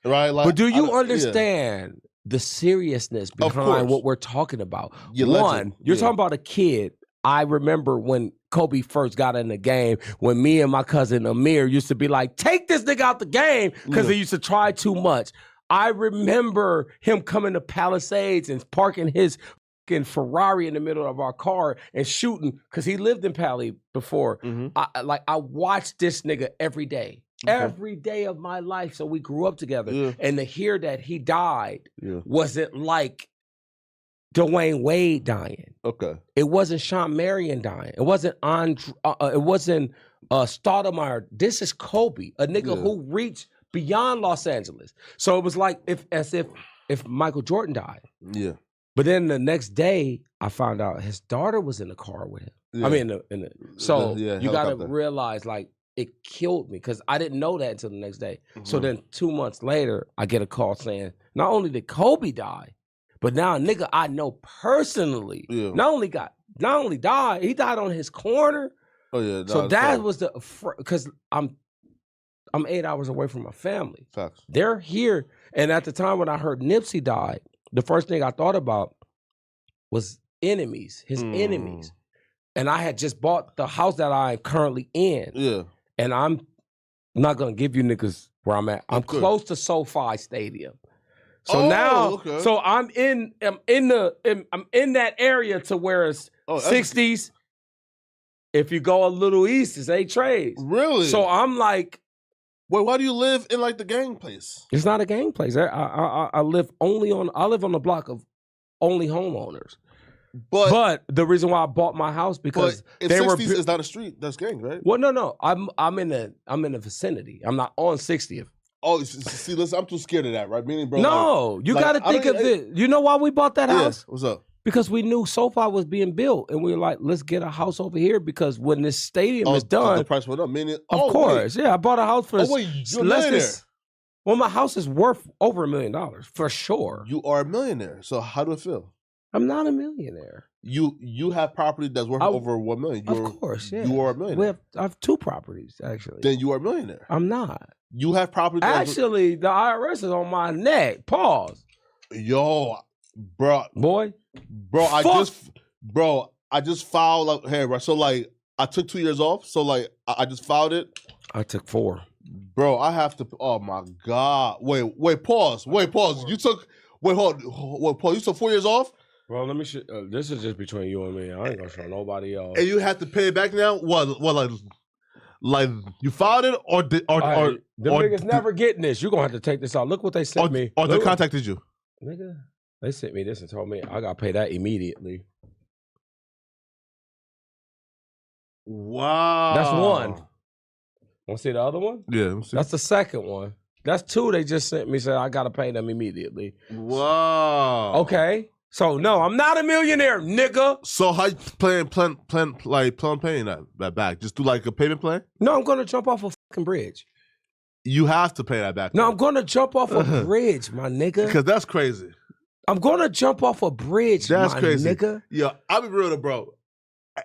Right? Like, but do you understand the seriousness behind what we're talking about? One, you're talking about a kid. I remember when Kobe first got in the game, when me and my cousin Amir used to be like, take this nigga out the game, because he used to try too much. I remember him coming to Palisades and parking his fucking Ferrari in the middle of our car and shooting because he lived in Pali before. I watched this nigga every day. Every day of my life. So we grew up together. And to hear that he died wasn't like Dwayne Wade dying. It wasn't Sean Marion dying. It wasn't Stoudemire. This is Kobe, a nigga who reached beyond Los Angeles. So it was like as if Michael Jordan died. But then the next day, I found out his daughter was in the car with him. I mean, you got to realize, like, it killed me because I didn't know that until the next day. So then 2 months later, I get a call saying, not only did Kobe die, but now a nigga I know personally not only died, he died on his corner. So that was because I'm 8 hours away from my family. Facts. They're here. And at the time when I heard Nipsey died, the first thing I thought about was enemies, his enemies. And I had just bought the house that I'm currently in. And I'm not gonna give you niggas where I'm at. I'm close to SoFi Stadium. So so I'm in that area to where it's 60s. If you go a little east, it's 8 trades. Really? So I'm like, wait, why do you live in like the gang place? It's not a gang place. I live on the block of only homeowners. But the reason why I bought my house because if they 60s is down the street, that's gang, right? Well, no. I'm in the vicinity. I'm not on 60th. Oh, see, listen, I'm too scared of that, right? Meaning, bro. No, you got to think of it. You know why we bought that house? What's up? Because we knew SoFi was being built, and we were like, let's get a house over here because when this stadium is done, the price went up. Meaning, of course, I bought a house for you're less than. Well, my house is worth over $1 million for sure. You are a millionaire, so how do it feel? I'm not a millionaire. You have property that's worth over $1 million. Of course, yeah. You are a millionaire. I have 2 properties actually. Then you are a millionaire. I'm not. You have property. Actually, the IRS is on my neck. Pause. Yo, bro, I just filed like, hey, right. So like, I took 2 years off. So like, I just filed it. I took 4. Bro, I have to. Oh my God. Wait, pause. You took. Hold. Pause. You took 4 years off. Well, let me. This is just between you and me. I ain't gonna show nobody else. And you have to pay it back now. What? Like you filed it or the niggas never getting this. You're gonna have to take this out. Look what they sent me. Or they contacted you. Nigga, they sent me this and told me I gotta pay that immediately. Wow. That's one. Want to see the other one? Yeah. That's the second one. That's 2 they just sent me, said I gotta pay them immediately. Wow. Okay. So no, I'm not a millionaire, nigga. So how you plan paying that back? Just do like a payment plan? No, I'm gonna jump off a fucking bridge. You have to pay that back. No, I'm gonna jump off a bridge, my nigga. Because that's crazy. I'm gonna jump off a bridge, that's my crazy. nigga. Yo, I'll be real though, bro.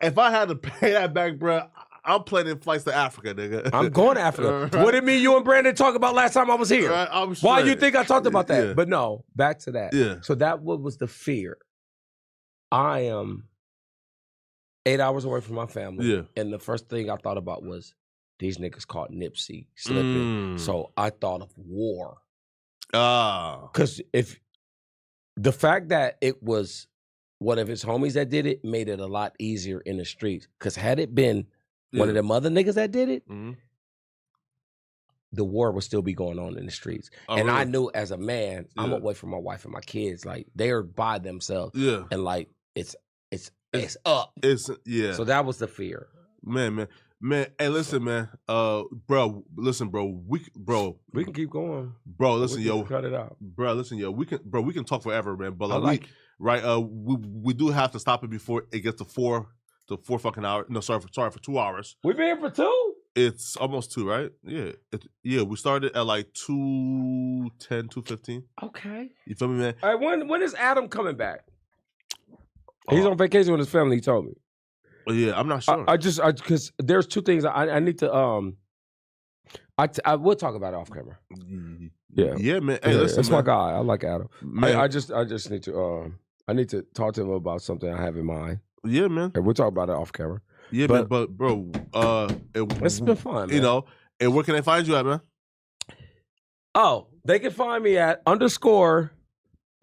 If I had to pay that back, bro, I'm planning flights to Africa, nigga. I'm going to Africa. Right. What did me, you, and Brandon talk about last time I was here? Right, why you think I talked about that? Yeah. But no, back to that. Yeah. So that was the fear. I am 8 hours away from my family. Yeah. And the first thing I thought about was these niggas caught Nipsey slipping. So I thought of war. Because if the fact that it was one of his homies that did it made it a lot easier in the streets. Because had it been one of them other niggas that did it, the war would still be going on in the streets. And really? I knew as a man, I'm away from my wife and my kids. Like, they're by themselves. Yeah. And like, it's up. So that was the fear. Man. Hey, listen, man. Bro, listen, bro. We can keep going. Bro, listen, yo. Cut it out. Bro, listen, yo. We can talk forever, man. But like, we do have to stop it before it gets to 4 fucking hours. No, sorry for 2 hours. We've been here for 2? It's almost 2, right? Yeah. We started at like 2:10, 2:15. Okay. You feel me, man? All right, when is Adam coming back? He's on vacation with his family, he told me. Yeah, I'm not sure. Because there's 2 things I need to I will talk about it off camera. Yeah, man. Hey, listen, that's man. my guy. I like Adam. Man. I just need to I need to talk to him about something I have in mind. Yeah, man. And we'll talk about it off camera. Yeah, but bro, it's been fun, man. You know, and where can they find you at, man? Oh, they can find me at _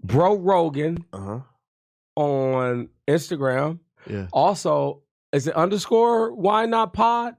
Bro Rogan. on Instagram. Yeah. Also, is it _ why not pod?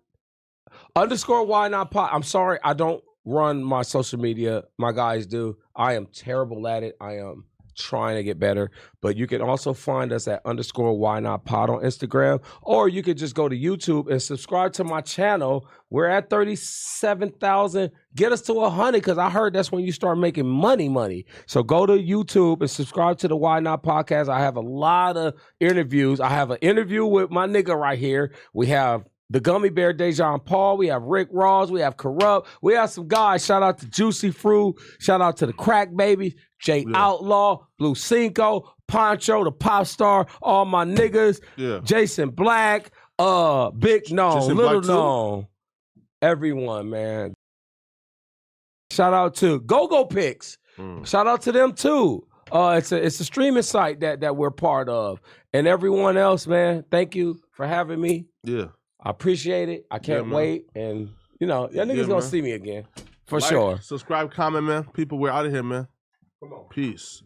_ why not pod. I'm sorry, I don't run my social media. My guys do. I am terrible at it. I am trying to get better. But you can also find us at _ why not pod on Instagram. Or you could just go to YouTube and subscribe to my channel. We're at 37,000. Get us to 100, because I heard that's when you start making money. So go to YouTube and subscribe to the Why Not podcast. I have a lot of interviews. I have an interview with my nigga right here. We have the Gummy Bear Dejan Paul. We have Rick Ross. We have Corrupt. We have some guys. Shout out to Juicy Fruit. Shout out to the Crack Babies. Jay Outlaw. Blue Cinco. Poncho, the pop star. All my niggas. Yeah. Jason Black. Big Known. Jason Little Black too? Known. Everyone, man. Shout out to Go Picks. Shout out to them too. It's a streaming site that we're part of. And everyone else, man, thank you for having me. Yeah. I appreciate it. I can't wait. And, y'all niggas gonna see me again. For sure. Subscribe, comment, man. People, we're out of here, man. Come on. Peace.